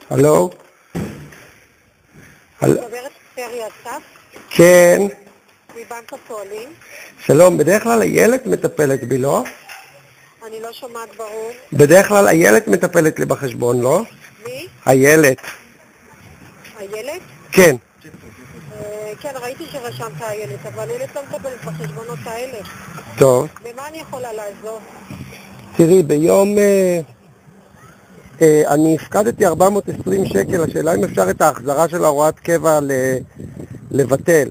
הלו? מדברת פרי אסף? כן. מבנק הפועלים? שלום, בדרך כלל איילת מטפלת בי, לא? אני לא שומעת ברור. בדרך כלל איילת מטפלת לי בחשבון, לא? מי? איילת. איילת? כן. כן, ראיתי שרשמת איילת, אבל איילת לא מטפלת בחשבונות האלה. טוב. במה אני יכולה לעזור? תראי, ביום... אני הפקדתי 420 שקל, השאלה אם אפשר את ההחזרה של ההוראת קבע לבטל,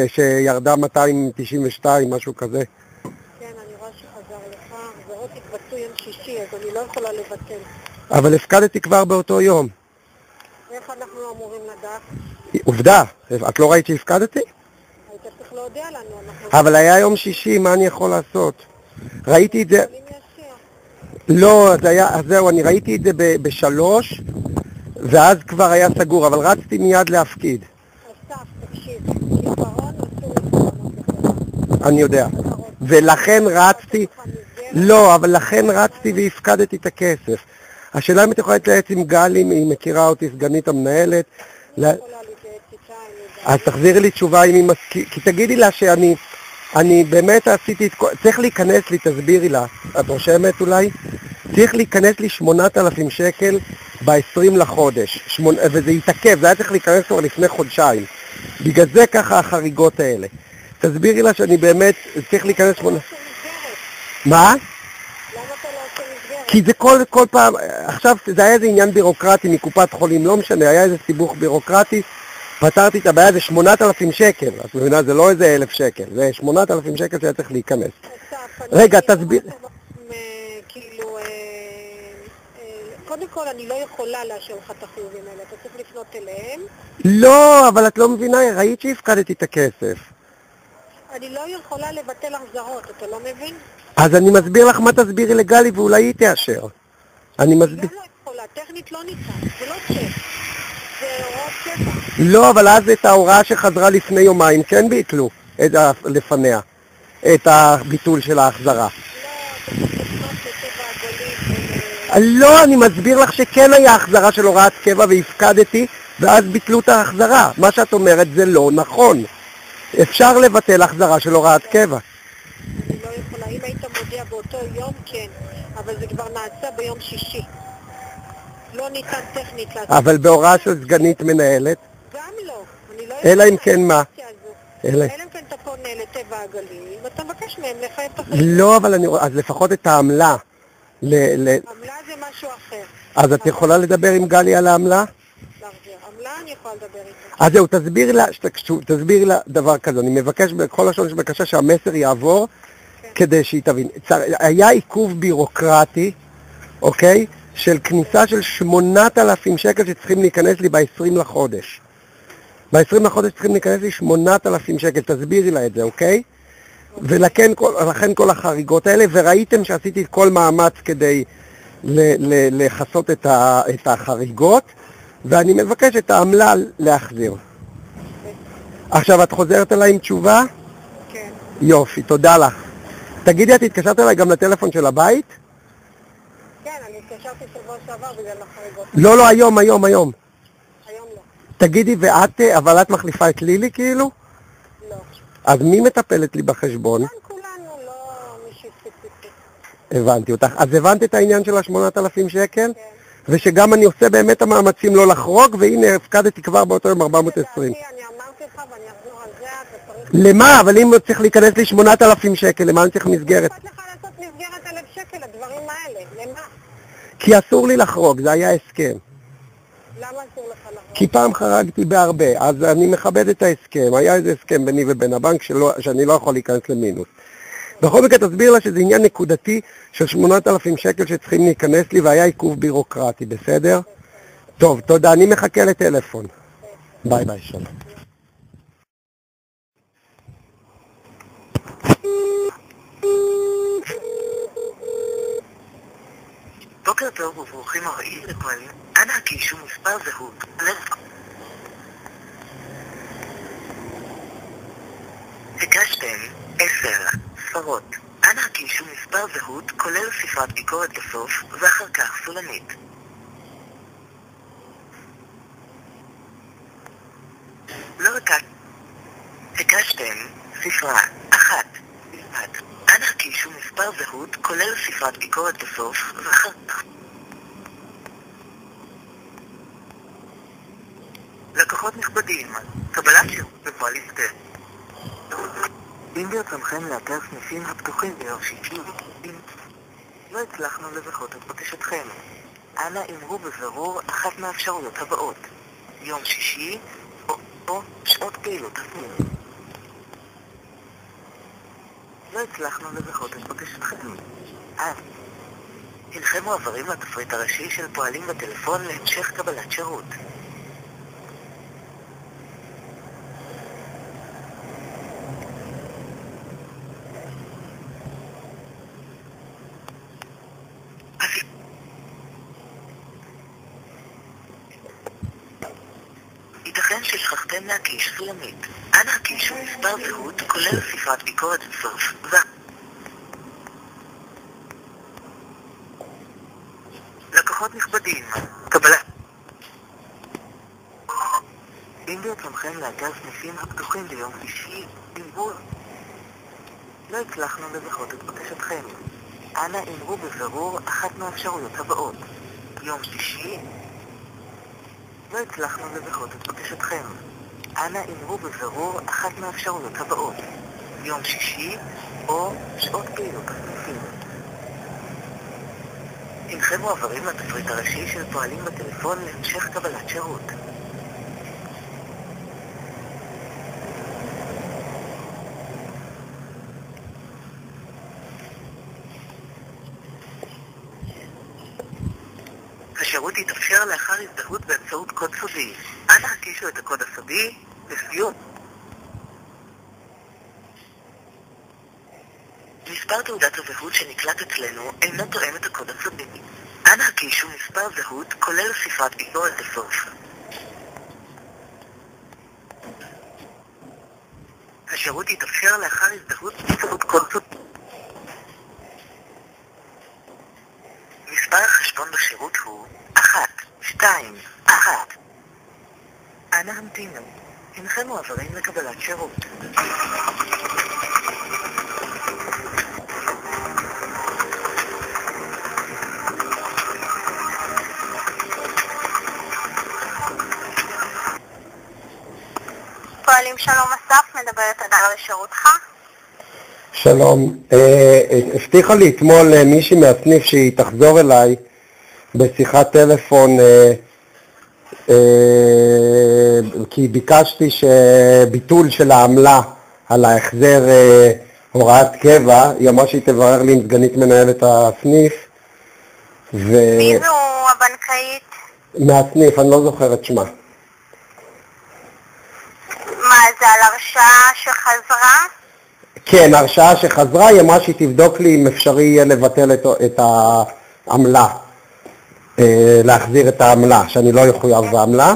שירדה 292, משהו כזה. כן, אני רואה שחזר לך. החזרות התבצעו יום שישי, אז אני לא יכולה לבטל. אבל הפקדתי כבר באותו יום. איך אנחנו אמורים לדעת? עובדה, את לא ראית שהפקדתי? היית צריך להודיע לנו. אנחנו אבל היה יום שישי, מה אני יכול לעשות? ראיתי את זה... יכולים ישיר. לא, זה היה, אז זהו, אני ראיתי את זה ב3, ואז כבר היה סגור, אבל רצתי מיד להפקיד. אסף, תקשיב, כעיקרון אסור לפנות. אני יודע. ולכן רצתי... לא, אבל לכן רצתי והפקדתי את הכסף. השאלה אם את יכולה להתייעץ עם גלי, אם היא מכירה אותי, סגנית המנהלת. אני יכולה להתייעץ איתה, אני אז תחזירי לי תשובה אם היא מסכימה, כי תגידי לה שאני באמת עשיתי את כל... צריך להיכנס לי, תסבירי לה. את רושמת אולי? צריך להיכנס לי 8,000 שקל ב-20 לחודש. וזה יתעכב, זה היה צריך להיכנס כבר לפני חודשיים. בגלל זה ככה החריגות האלה. תסבירי לה שאני באמת צריך להיכנס 8... מה? למה אתה לא עושה מסגרת? כי זה כל פעם, עכשיו זה היה איזה עניין בירוקרטי מקופת חולים, לא משנה, היה איזה סיבוך בירוקרטי, פתרתי את הבעיה, זה 8,000 שקל, את מבינה, זה לא איזה 1,000 שקל, זה 8,000 שקל שהיה צריך להיכנס. רגע, תסביר... כאילו, קודם כל אני לא יכולה לאשר לך את החיובים האלה, אתה צריך לפנות אליהם. לא, אבל את לא מבינה, ראית שהפקדתי את הכסף. אני לא יכולה לבטל החזרות, אתה לא מבין? אז אני מסביר לך מה תסבירי לגלי ואולי היא תאשר. אני מסביר... לא יכולה, טכנית לא ניתן, זה לא צ'ק, זה הוראות קבע. לא, אבל אז את ההוראה שחזרה לפני יומיים כן ביטלו לפניה, את הביטול של ההחזרה. לא, אתה צריך לפנות לטבע הגולים. לא, אני מסביר לך שכן היה החזרה של הוראת קבע והפקדתי ואז ביטלו את ההחזרה. מה שאת אומרת זה לא נכון. אפשר לבטל החזרה של הוראת קבע. אני לא יכולה, אם היית מודיע באותו יום כן, אבל זה כבר נעשה ביום שישי. לא ניתן טכנית לעשות. אבל בהוראה של סגנית מנהלת? גם לא, אני לא אלא אם כן מה? אלא אם כן אתה פונה לטבע הגלים, ואתה מבקש מהם לחייב את החיים. לא, אבל אני רואה, אז לפחות את העמלה. עמלה זה משהו אחר. אז את יכולה לדבר עם גלי על העמלה? להחזיר. עמלה אני יכולה לדבר איתה. אז זהו, תסבירי לה דבר כזה. אני מבקש בכל לשון של בקשה שהמסר יעבור כדי שהיא תבין. היה עיכוב בירוקרטי, אוקיי? של כניסה של 8,000 שקל שצריכים להיכנס לי ב-20 לחודש. ב-20 לחודש צריכים להיכנס לי 8,000 שקל, תסבירי לה את זה, אוקיי? ולכן כל החריגות האלה, וראיתם שעשיתי כל מאמץ כדי לחסות את החריגות, ואני מבקש את העמלה להחזיר. עכשיו, את חוזרת אליי עם תשובה? כן. יופי, תודה לך. תגידי, את התקשרת אליי גם לטלפון של הבית? כן, אני התקשרתי שבוע שעבר בגלל החריגות. לא, היום. היום לא. תגידי, אבל את מחליפה את לילי כאילו? לא. אז מי מטפלת לי בחשבון? כן, כולנו, לא מישהו ספציפי. הבנתי אותך. אז הבנת את העניין של ה-8,000 שקל? כן. ושגם אני עושה באמת המאמצים לא לחרוג, והנה הפקדתי כבר באותו יום 420. אני אמרתי לך ואני אחזור על זה, אתה צריך... למה? אבל אם צריך להיכנס לי 8,000 שקל, למה אני צריך מסגרת? אכפת לך לעשות מסגרת 1,000 שקל לדברים האלה, למה? כי אסור לי לחרוג, זה היה הסכם. למה אסור לך לחרוג? כי פעם חרגתי בהרבה, אז אני מכבד את ההסכם. היה איזה הסכם ביני ובין הבנק שאני לא יכול להיכנס למינוס. בכל מקרה תסביר לה שזה עניין נקודתי של 8,000 שקל שצריכים להיכנס לי והיה עיכוב בירוקרטי, בסדר? טוב, תודה, אני מחכה לטלפון. ביי ביי, שלום. בוקר טוב וברוכים הבאים לכל. אנא הקישו מספר זהות. ביקשתם 10 ספרות. אנא הקישו מספר זהות כולל ספרת ביקורת בסוף ואחר כך סולנית. ספרה 1 בלבד. אנא קישו מספר זהות כולל ספרת ביקורת בסוף ואחר כך. לקוחות נכבדים, קבלת שירות בפועל הסדר. אם ברצונכם לאתר סניפים הפתוחים ביום שישי, לא הצלחנו לזכות את בקשתכם. אנא אמרו בבירור אחת מהאפשרויות הבאות: יום שישי או שעות פעילות הסניף. לא הצלחנו לזכות את בקשתכם. הינכם מועברים לתפריט הראשי של פועלים בטלפון להמשך קבלת שירות. ייתכן ששכחתם להקיש סולמית. אנא הקישו מספר זהות כולל ספרת ביקורת בסוף לקוחות נכבדים, קבלה. אם ברצונכם לאתר סניפים הפתוחים ביום שישי, אמרו. לא הצלחנו לזכות את בקשתכם. אנא אמרו בבירור אחת מהאפשרויות הבאות: יום שישי. לא הצלחנו לזכות את בקשתכם. אנא אמרו בבירור אחת מהאפשרויות הבאות: יום שישי או שעות פעילות הסניפים. הינכם מועברים לתפריט הראשי של פועלים בטלפון להמשך קבלת שירות. השירות יתאפשר לאחר הזדהות באמצעות קוד סודי. אנא הקישו את הקוד הסודי לסיום. מספר תעודת הזהות שנקלט אצלנו אינו תואם את הקוד הסודי. אנא הקישו מספר זהות כולל ספרת ביקורת בסוף. השירות יתאפשר לאחר הזדהות באמצעות קוד סודי. מספר החשבון בשירות הוא 121. אנא המתינו. הינכם מועברים לקבלת שירות. פועלים שלום אסף, מדברת הדר לשירותך. שלום, הבטיחה לי אתמול מישהי מהסניף שהיא תחזור אליי בשיחת טלפון, כי ביקשתי שביטול של העמלה על ההחזר הוראת קבע. היא אמרה שהיא תברר לי עם סגנית מנהלת הסניף. מי זו הבנקאית? מהסניף, אני לא זוכר את שמה. מה זה, על הרשאה שחזרה? כן, הרשאה שחזרה. היא אמרה שהיא תבדוק לי אם אפשרי יהיה לבטל את העמלה, להחזיר את העמלה, שאני לא יחויב בעמלה,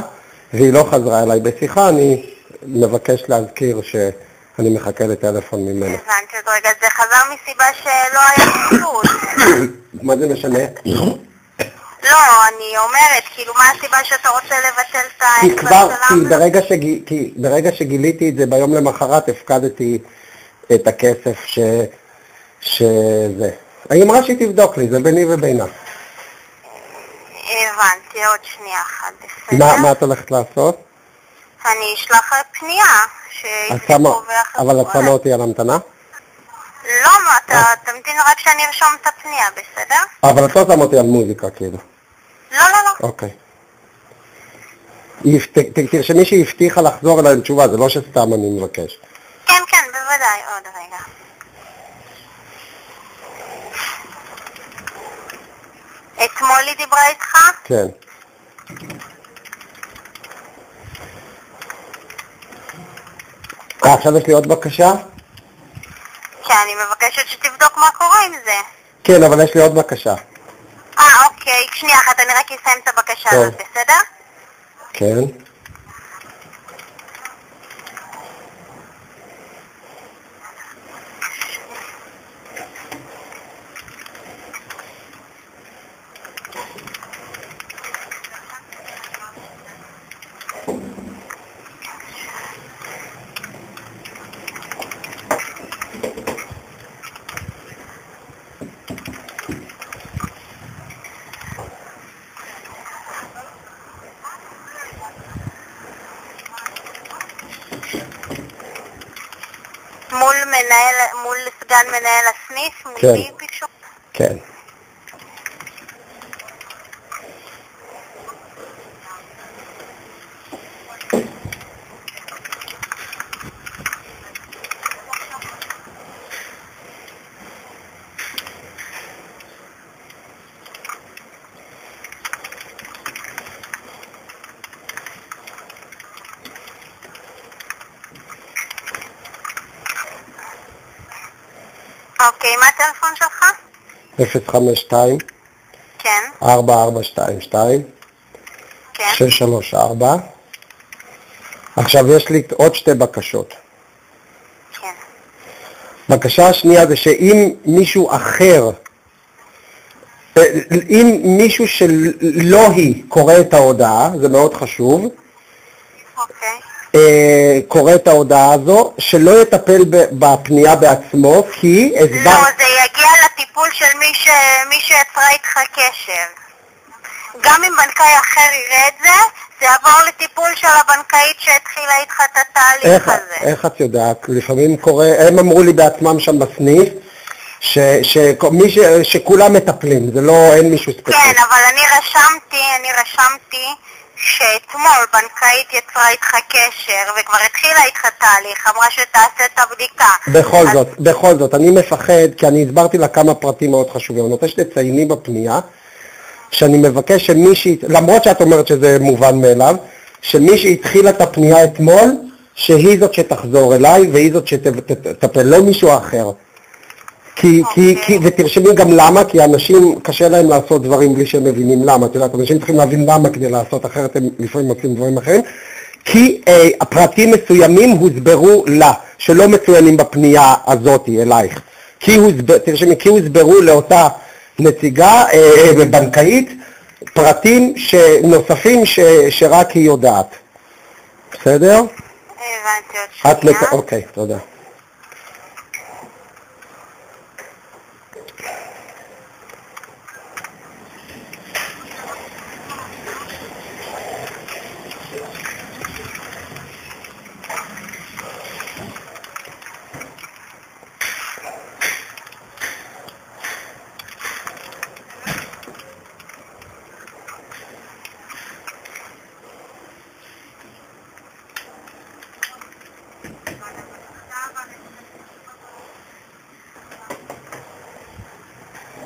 והיא לא חזרה אליי בשיחה. אני מבקש להזכיר שאני מחכה לטלפון ממנו. הבנתי, עוד רגע, זה חזר מסיבה שלא היה ביטול. מה זה משנה? לא, אני אומרת, כאילו, מה הסיבה שאתה רוצה לבטל את כי ברגע שגיליתי את זה ביום למחרת, הפקדתי את הכסף שזה. היא אמרה שהיא תבדוק לי, זה ביני ובינה. הבנתי, עוד שנייה אחת, בסדר? מה את הולכת לעשות? אני אשלח פנייה שיבדקו ויחזרו. אבל את שמה אותי על המתנה? לא, אתה תמתין רק שאני ארשום את הפנייה, בסדר? אבל את לא שמה אותי על מוזיקה, כאילו. לא. אוקיי. תרשמי שהיא הבטיחה לחזור אליי עם תשובה, זה לא שסתם אני מבקש. כן, בוודאי, עוד רגע. אתמול היא דיברה איתך? כן. עכשיו יש לי עוד בקשה? כן, אני מבקשת שתבדוק מה קורה עם זה. כן, אבל יש לי עוד בקשה. אוקיי, שנייה אחת, אני רק אסיים את הבקשה הזאת, בסדר? כן. מול סגן מנהל הסניף, מול כן. מי ביקשו? כן. אוקיי, מה הטלפון שלך? 052 כן, 4422 כן. 634. עכשיו יש לי עוד שתי בקשות. כן. בקשה השנייה זה שאם מישהו אחר, אם מישהו שלא היא קורא את ההודעה, זה מאוד חשוב, אוקיי. קורא את ההודעה הזו, שלא יטפל בפנייה בעצמו, כי לא, זה יגיע לטיפול של מי שיצרה איתך קשר. גם אם בנקאי אחר יראה את זה, זה יעבור לטיפול של הבנקאית שהתחילה איתך את התהליך הזה. איך את יודעת? לפעמים קורה, הם אמרו לי בעצמם שם בסניף, שכולם מטפלים, זה לא, אין מישהו ספציפי. כן, אבל אני רשמתי שאתמול בנקאית יצרה איתך קשר וכבר התחילה איתך תהליך, אמרה שתעשה את הבדיקה. בכל זאת, אני מפחד, כי אני הסברתי לה כמה פרטים מאוד חשובים. אני רוצה שתצייני בפנייה, שאני מבקש שמישהי, למרות שאת אומרת שזה מובן מאליו, שמישהי התחילה את הפנייה אתמול, שהיא זאת שתחזור אליי, והיא זאת שתטפל, לא מישהו אחר. ותרשמי גם למה, כי אנשים קשה להם לעשות דברים בלי שהם מבינים למה. את יודעת, אנשים צריכים להבין למה כדי לעשות, אחרת הם לפעמים עושים דברים אחרים. כי הפרטים מסוימים הוסברו לה, שלא מצוינים בפנייה הזאת אלייך. תרשמי, כי הוסברו לאותה נציגה בנקאית, פרטים נוספים שרק היא יודעת. בסדר? הבנתי עוד שנייה. אוקיי, תודה.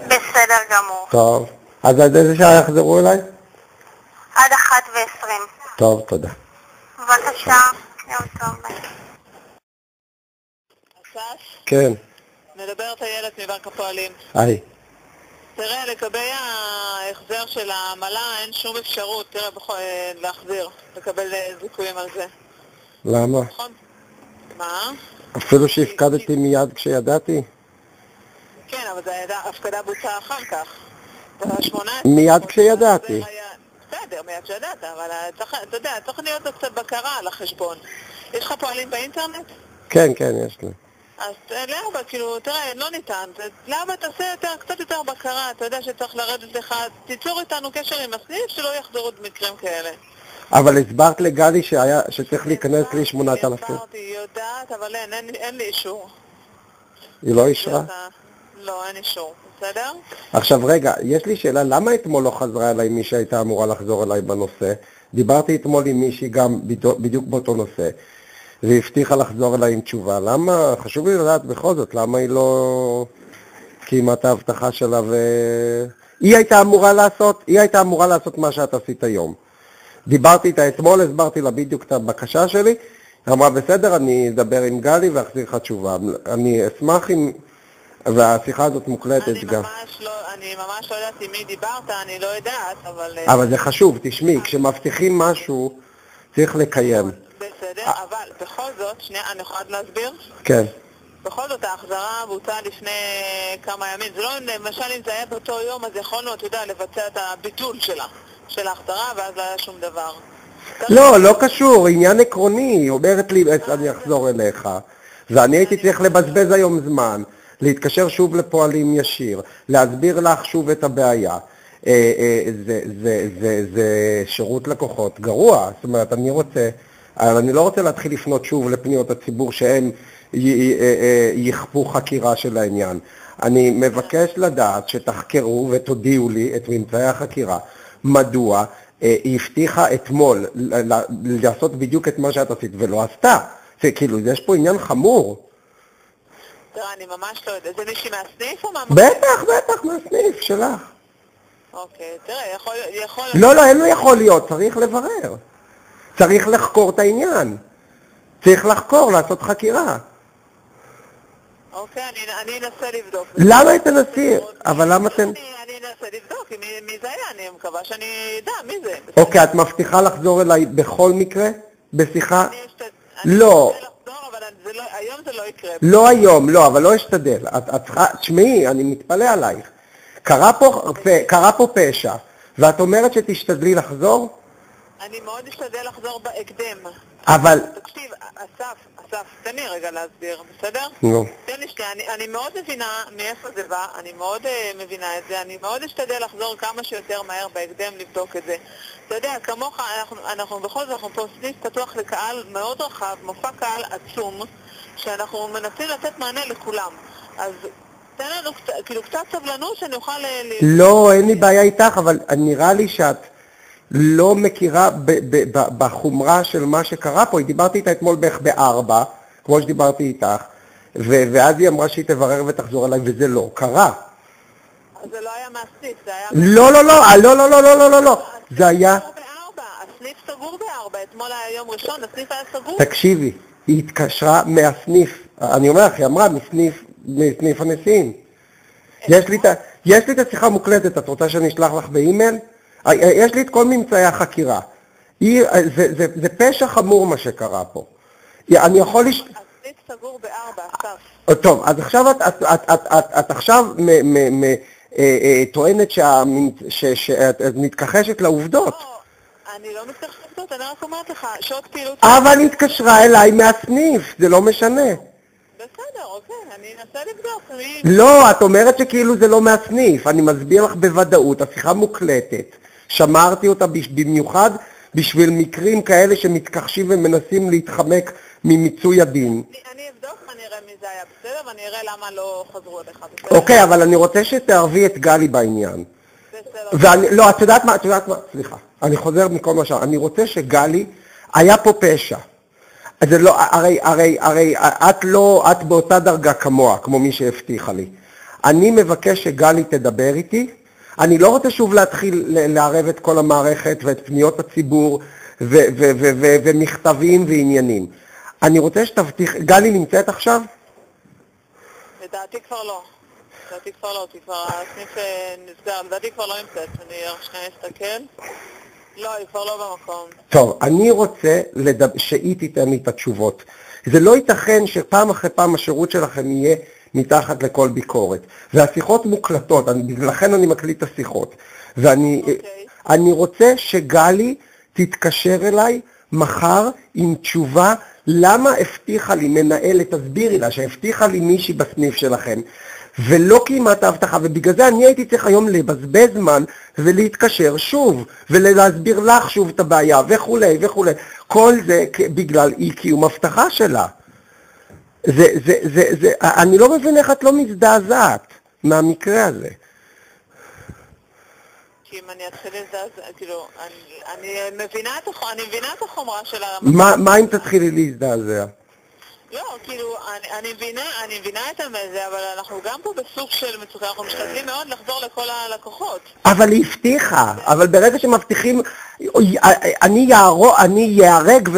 בסדר גמור. טוב. אז עד איזה שעה יחזרו אליי? עד 1:20. טוב, תודה. בבקשה. יום טוב, ביי. אסף, כן. מדברת איילת מבנק הפועלים. היי. תראה, לגבי ההחזר של העמלה אין שום אפשרות, להחזיר, לקבל זיכויים על זה. למה? נכון? מה? אפילו שהפקדתי מיד כשידעתי? כן, אבל ההפקדה בוצעה אחר כך. מיד כשידעתי. בסדר, מיד כשידעת, אבל אתה יודע, צריך להיות קצת בקרה על החשבון. יש לך פועלים באינטרנט? כן, יש לי. אז לאבא, כאילו, תראה, לא ניתן. לאבא תעשה קצת יותר בקרה, אתה יודע שצריך לרדת לך, תיצור איתנו קשר עם הסניף שלא יחזרו עוד מקרים כאלה. אבל הסברת לגלי שצריך להיכנס לי 8,000. הסברתי, היא יודעת, אבל אין לי אישור. היא לא אישרה? לא, אין אישור, בסדר? עכשיו רגע, יש לי שאלה, למה אתמול לא חזרה אליי מי שהייתה אמורה לחזור אליי בנושא? דיברתי אתמול עם מישהי גם בדיוק באותו נושא, והיא הבטיחה לחזור אליי עם תשובה. למה? חשוב לי לדעת בכל זאת, למה היא לא קיימה את ההבטחה שלה היא הייתה אמורה לעשות מה שאת עשית היום. דיברתי איתה אתמול, הסברתי לה בדיוק את הבקשה שלי, היא אמרה בסדר, אני אדבר עם גלי ואחזיר לך תשובה. אני אשמח אם... והשיחה הזאת מוקלטת גם. אני ממש לא יודעת עם מי דיברת, אני לא יודעת, אבל... אבל זה חשוב, תשמעי, כשמבטיחים משהו, צריך לקיים. בסדר, אבל בכל זאת, שנייה, אני יכולה להסביר? כן. בכל זאת, ההחזרה בוצעה לפני כמה ימים. זה לא, למשל, אם זה היה באותו יום, אז יכולנו, אתה יודע, לבצע את הביטול של ההחזרה, ואז לא היה שום דבר. לא קשור, עניין עקרוני. היא אומרת לי, אני אחזור אליך, ואני הייתי צריך לבזבז היום זמן. להתקשר שוב לפועלים ישיר, להסביר לך שוב את הבעיה. זה שירות לקוחות גרוע. זאת אומרת, אני רוצה אבל אני לא רוצה להתחיל לפנות שוב לפניות הציבור שהם יכפו חקירה של העניין. אני מבקש לדעת שתחקרו ותודיעו לי את ממצאי החקירה. מדוע היא הבטיחה אתמול לעשות בדיוק את מה שאת עשית ולא עשתה. זה כאילו, יש פה עניין חמור. תראה, אני ממש לא יודעת. זה מישהי מהסניף או מה? בטח, מהסניף שלך. אוקיי, תראה, יכול... לא, אין לו יכול להיות, צריך לברר. צריך לחקור את העניין. צריך לחקור, לעשות חקירה. אוקיי, אני אנסה לבדוק. למה היא תנסי? אבל למה אתם... אני אנסה לבדוק מי זה היה, אני מקווה שאני אדע מי זה. אוקיי, את מבטיחה לחזור אליי בכל מקרה? בשיחה? לא. היום זה לא יקרה. לא היום, לא, אבל לא אשתדל. את צריכה, תשמעי, אני מתפלא עלייך. קרה פה פשע, ואת אומרת שתשתדלי לחזור? אני מאוד אשתדל לחזור בהקדם. אבל... תקשיב, אסף, תן לי רגע להסביר, בסדר? נו. תן לי שנייה, אני מאוד מבינה מאיפה זה בא, אני מאוד מבינה את זה, אני מאוד אשתדל לחזור כמה שיותר מהר בהקדם לבדוק את זה. אתה יודע, כמוך, אנחנו בכל זאת, אנחנו פה סניף פתוח לקהל מאוד רחב, מופע קהל עצום, שאנחנו מנסים לתת מענה לכולם. אז תן לנו כאילו קצת סבלנות שאני אוכל... לא, אין לי בעיה איתך, אבל נראה לי שאת לא מכירה בחומרה של מה שקרה פה. דיברתי איתה אתמול בערך ב-4, כמו שדיברתי איתך, ואז היא אמרה שהיא תברר ותחזור אליי, וזה לא קרה. אז זה לא היה מהסניף, זה היה... לא, זה היה... הסניף סגור ב-4, אתמול היה יום ראשון, הסניף היה סגור. תקשיבי, היא התקשרה מהסניף, אני אומר לך, היא אמרה מסניף הנשיאים. יש לי את השיחה מוקלטת, את רוצה שאני אשלח לך באימייל? יש לי את כל ממצאי החקירה. זה פשע חמור מה שקרה פה. אני יכול הסניף סגור ב-4, אסף. טוב, אז עכשיו את עכשיו טוענת שאת מתכחשת לעובדות. לא, אני לא מתכחשת לעובדות, אני רק אומרת לך, שעות פעילות... אבל היא התקשרה אליי מהסניף, זה לא משנה. בסדר, אוקיי, אני אנסה לבדוק. לא, את אומרת שכאילו זה לא מהסניף, אני מסביר לך בוודאות, השיחה מוקלטת. שמרתי אותה במיוחד בשביל מקרים כאלה שמתכחשים ומנסים להתחמק ממיצוי הדין. אני אבדוק ואני אראה מי זה היה בסדר, ואני אראה למה לא חזרו אליך בסדר. אוקיי, אבל אני רוצה שתערבי את גלי בעניין. בסדר. לא, את יודעת מה, סליחה, אני חוזר מכל מה שאני רוצה שגלי, היה פה פשע. זה לא, הרי את באותה דרגה כמוה, כמו מי שהבטיחה לי. אני מבקש שגלי תדבר איתי, אני לא רוצה שוב להתחיל לערב את כל המערכת ואת פניות הציבור ומכתבים ועניינים. אני רוצה שתבטיח, גלי נמצאת עכשיו? לדעתי כבר לא. הסניף נסגר, לדעתי כבר לא נמצאת, אני שנייה אסתכל. לא, היא כבר לא במקום. טוב, אני רוצה שהיא תיתן לי את התשובות. זה לא ייתכן שפעם אחרי פעם השירות שלכם יהיה מתחת לכל ביקורת. והשיחות מוקלטות, לכן אני מקליט את השיחות. ואני רוצה שגלי תתקשר אליי מחר עם תשובה למה הבטיחה לי מנהלת, תסבירי לה שהבטיחה לי מישהי בסניף שלכם. ולא קיימת ההבטחה, ובגלל זה אני הייתי צריך היום לבזבז זמן ולהתקשר שוב, ולהסביר לך שוב את הבעיה וכו'. כל זה בגלל אי קיום הבטחה שלה. אני לא מבין איך את לא מזדעזעת מהמקרה הזה. כי אם אני אתחיל להזדעזע, כאילו, אני מבינה את החומרה של מה אם תתחילי להזדעזע? לא, כאילו, אני מבינה את זה, אבל אנחנו גם פה בסוג של מצוקה, אנחנו משתדלים מאוד לחזור לכל הלקוחות. אבל היא הבטיחה, אבל ברגע שמבטיחים, אני יערג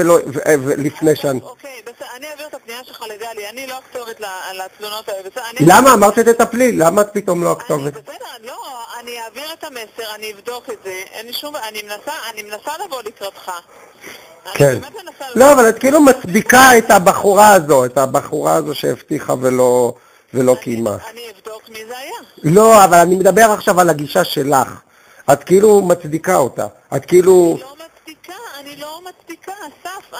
לפני שאני... אוקיי, בסדר, אני אעביר את הפנייה שלך לגלי, אני לא הכתובת לתלונות האלה, בסדר? למה? אמרת שתטפלי, למה את פתאום לא הכתובת? בסדר, לא, אני אעביר את המסר, אני אבדוק את זה, אין לי שום... אני מנסה לבוא לקראתך. כן. לא, אבל את כאילו מצדיקה את הבחורה הזו שהבטיחה ולא קיימה. אני אבדוק מי זה היה. לא, אבל אני מדבר עכשיו על הגישה שלך. את כאילו מצדיקה אותה. את כאילו... אני לא מצדיקה, אסף,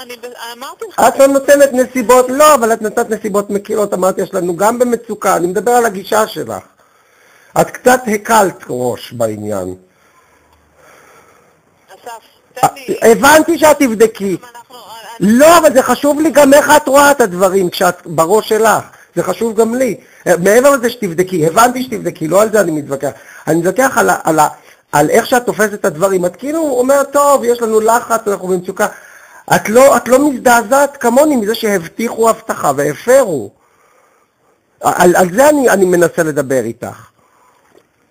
אמרתי לך... את לא נותנת נסיבות, לא, אבל את נתת נסיבות מכירות, אמרתי, יש לנו גם במצוקה, אני מדבר על הגישה שלך. את קצת הקלת ראש בעניין. אסף, תן לי... הבנתי שאת תבדקי. לא, אבל זה חשוב לי גם איך את רואה את הדברים כשאת בראש שלך. זה חשוב גם לי. מעבר לזה שתבדקי, הבנתי שתבדקי, לא על זה אני מתווכח. אני מתווכח על איך שאת תופסת את הדברים. את כאילו אומרת, טוב, יש לנו לחץ, אנחנו במצוקה. את לא מזדעזעת כמוני מזה שהבטיחו הבטחה והפרו. על זה אני מנסה לדבר איתך.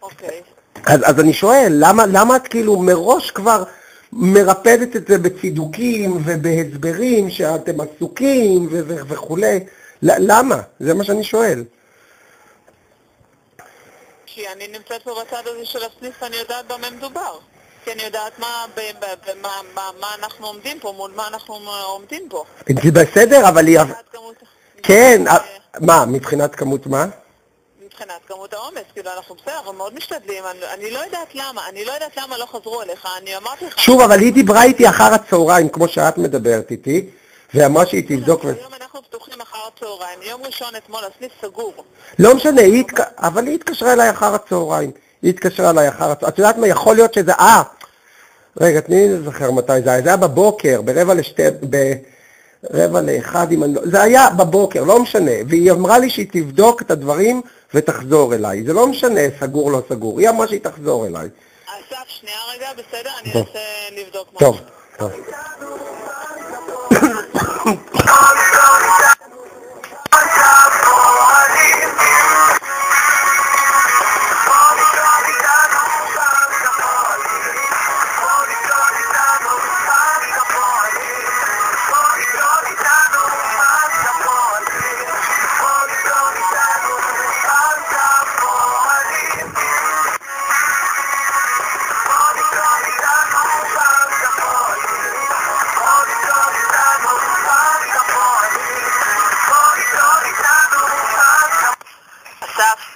אוקיי. אז אני שואל, למה את כאילו מראש כבר מרפדת את זה בצידוקים ובהסברים שאתם עסוקים וכולי? למה? זה מה שאני שואל. כי אני נמצאת פה בצד הזה של הסניף, אני יודעת במה מדובר. כי אני יודעת מה אנחנו עומדים פה, מול מה אנחנו עומדים פה. זה בסדר, אבל היא... כן, מה? מבחינת כמות מה? מבחינת כמות העומס, כאילו אנחנו בסדר, אנחנו מאוד משתדלים, אני לא יודעת למה לא חזרו אליך, אני אמרתי לך... שוב, אבל היא דיברה איתי אחר הצהריים, כמו שאת מדברת איתי, ואמרה שהיא תבדוק... היום אנחנו פתוחים אחר הצהריים, יום ראשון אתמול הסניף סגור. לא משנה, אבל היא התקשרה אליי אחר הצהריים. את יודעת מה, יכול להיות שזה... רגע, תני לי לזכר מתי זה היה. זה היה בבוקר, ברבע לאחד, זה היה בבוקר, לא משנה. והיא אמרה לי שהיא תבדוק את הדברים ותחזור אליי. זה לא משנה, סגור לא סגור. היא אמרה שהיא תחזור אליי. אסף, שנייה רגע, בסדר? אני אנסה לבדוק משהו. טוב, טוב.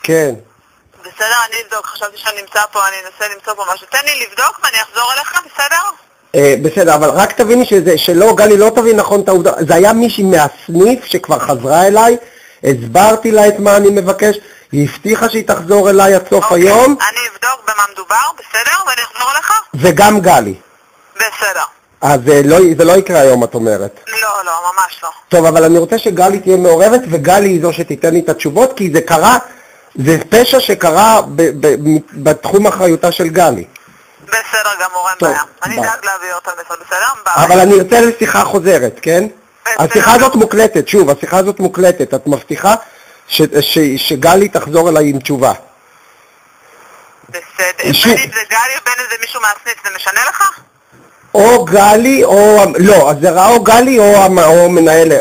כן. בסדר, אני אבדוק, חשבתי שאני נמצא פה, אני אנסה למצוא פה משהו. תן לי לבדוק ואני אחזור אליך, בסדר? בסדר, אבל רק תביני שלא, גלי, לא תבין נכון את העובדה. זה היה מישהי מהסניף שכבר חזרה אליי, הסברתי לה את מה אני מבקש, היא הבטיחה שהיא תחזור אליי עד סוף היום. אני אבדוק במה מדובר, בסדר? ואני אחזור אליך? וגם גלי. בסדר. אז זה לא יקרה היום, את אומרת. לא, ממש לא. טוב, אבל אני רוצה שגלי תהיה מעורבת, וגלי היא זו שתיתן לי את התשובות, כי זה קרה, זה פשע שקרה בתחום אחריותה של גלי. בסדר גמור, אין בעיה. אני דאג להביא אותה בסדר? אבל אני ארצה לשיחה חוזרת, כן? השיחה הזאת מוקלטת, שוב, השיחה הזאת מוקלטת. את מבטיחה שגלי תחזור אליי עם תשובה. בסדר. בין אם זה גלי או בין אם זה מישהו מהסניף, זה משנה לך? או גלי או... לא, אז זה ראה או גלי או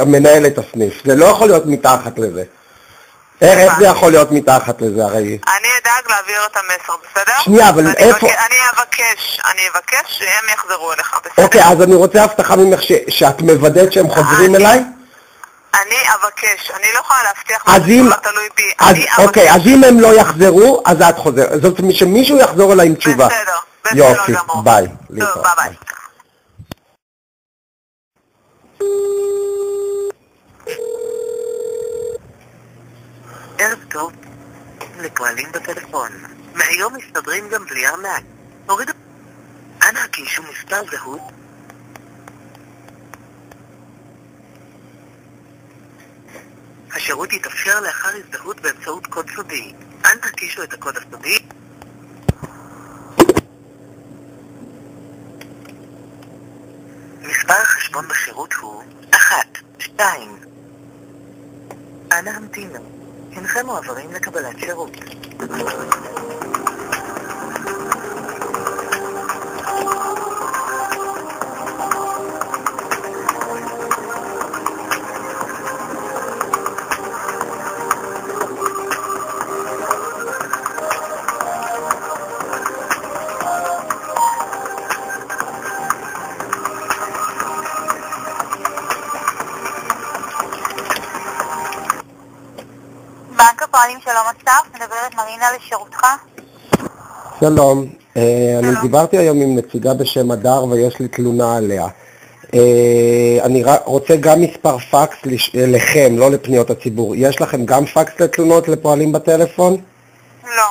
מנהלת הסניף. זה לא יכול להיות מתחת לזה. איך זה יכול להיות מתחת לזה, הרי? אני אדאג להעביר את המסר, בסדר? שנייה, אבל איפה... אני אבקש שהם יחזרו אליך, בסדר? אוקיי, אז אני רוצה הבטחה ממך שאת מוודאת שהם חוזרים אליי? אני אבקש, אני לא יכולה להבטיח משהו, לא תלוי בי. אוקיי, אז אם הם לא יחזרו, אז את חוזרת. זאת אומרת שמישהו יחזור אליי עם תשובה. בסדר יופי, גמור. ביי. טוב, ביי. ערב טוב, לפועלים בטלפון. מהיום מסתדרים גם בלי ארנק. הורידו... אנא הקישו מספר זהות. השירות יתאפשר לאחר הזדהות באמצעות קוד סודי. אנא הקישו את הקוד הסודי. מספר החשבון בשירות הוא 1, 2. אנא המתינו. הנכם מועברים לקבלת שירות. בנק הפועלים שלום אסף, מדברת מרינה לשירותך. שלום, אני דיברתי היום עם נציגה בשם הדר ויש לי תלונה עליה. אני רוצה גם מספר פקס לכם, לא לפניות הציבור. יש לכם גם פקס לתלונות לפועלים בטלפון? לא.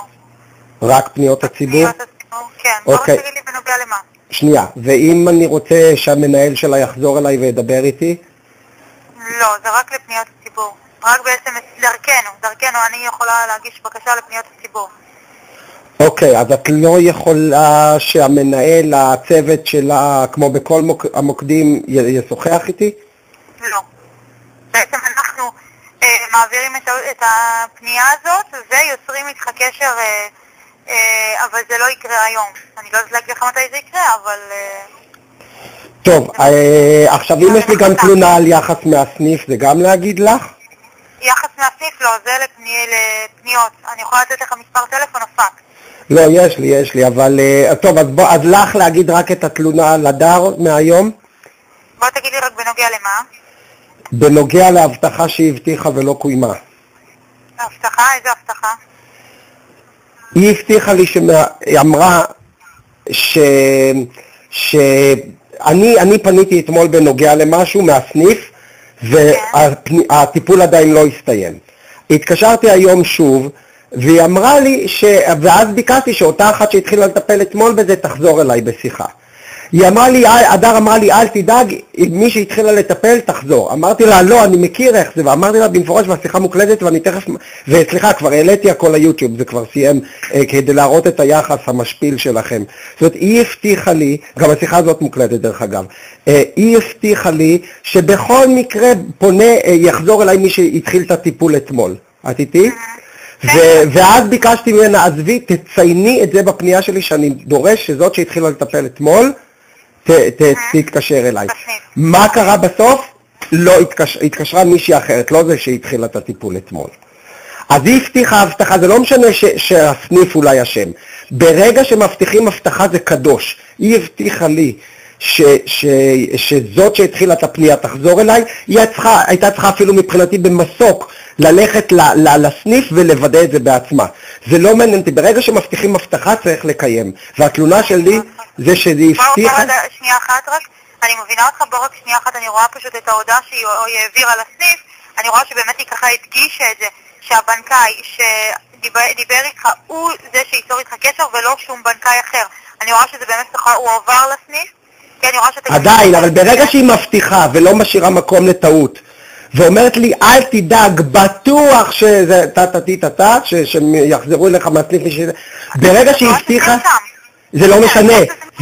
רק פניות הציבור? כן, אוקיי. בוא תגיד לי בנוגע למה. שנייה, ואם אני רוצה שהמנהל שלה יחזור אליי וידבר איתי? לא, זה רק לפניות הציבור. רק בעצם דרכנו, אני יכולה להגיש בקשה לפניות הציבור. אוקיי, אז את לא יכולה שהמנהל, הצוות שלה, כמו בכל המוקדים, ישוחח איתי? לא. בעצם אנחנו מעבירים את הפנייה הזאת ויוצרים איתך קשר, אבל זה לא יקרה היום. אני לא יודעת להגיד לך מתי זה יקרה, אבל... טוב, עכשיו אם יש לי גם תלונה על יחס מהסניף, זה גם להגיד לך? יחס מהסניף לא, זה לפניות. אני יכולה לתת לך מספר טלפון או פקס. לא, יש לי, אבל... טוב, אז לך להגיד רק את התלונה על הדר מהיום? בוא תגיד לי רק בנוגע למה? בנוגע להבטחה שהיא הבטיחה ולא קוימה. הבטחה? איזה הבטחה? היא הבטיחה לי היא אמרה אני פניתי אתמול בנוגע למשהו מהסניף והטיפול עדיין לא הסתיים. התקשרתי היום שוב והיא אמרה לי ואז ביקשתי שאותה אחת שהתחילה לטפל אתמול בזה תחזור אליי בשיחה. היא אמרה לי, הדר אמרה לי, אל תדאג, מי שהתחילה לטפל תחזור. אמרתי לה, לא, אני מכיר איך זה, ואמרתי לה במפורש והשיחה מוקלטת ואני תכף, וסליחה, כבר העליתי הכל ליוטיוב, זה כבר סיים, כדי להראות את היחס המשפיל שלכם. זאת אומרת, היא הבטיחה לי, גם השיחה הזאת מוקלטת דרך אגב, היא הבטיחה לי שבכל מקרה יחזור אליי מי שהתחיל את הטיפול אתמול. את איתי? ואז ביקשתי ממנה, עזבי, תצייני את זה בפנייה שלי שאני דורש שזאת שהתחילה לטפל אתמול, תתקשר אליי. מה קרה בסוף? לא התקשרה מישהי אחרת, לא זה שהתחילה את הטיפול אתמול. אז היא הבטיחה הבטחה, זה לא משנה שהסניף אולי אשם. ברגע שמבטיחים הבטחה זה קדוש. היא הבטיחה לי שזאת שהתחילה את הפנייה תחזור אליי, היא הייתה צריכה אפילו מבחינתי במסוק ללכת לסניף ולוודא את זה בעצמה. זה לא מעניין אותי, ברגע שמבטיחים הבטחה צריך לקיים. והתלונה שלי זה שהיא הבטיחה... שנייה אחת רק, אני מבינה אותך ברק שנייה אחת, אני רואה פשוט את ההודעה שהיא העבירה לסניף, אני רואה שבאמת היא ככה הדגישה את זה, שהבנקאי שדיבר איתך הוא זה שיצור איתך קשר ולא שום בנקאי אחר. אני רואה שזה באמת ככה, הוא עבר לסניף, כי אני רואה שאתה... עדיין, אבל ברגע שהיא מבטיחה ולא משאירה מקום לטעות, ואומרת לי, אל תדאג, בטוח שזה תת, שיחזרו אליך מהסניף משזה... ברגע שהיא הבטיחה... זה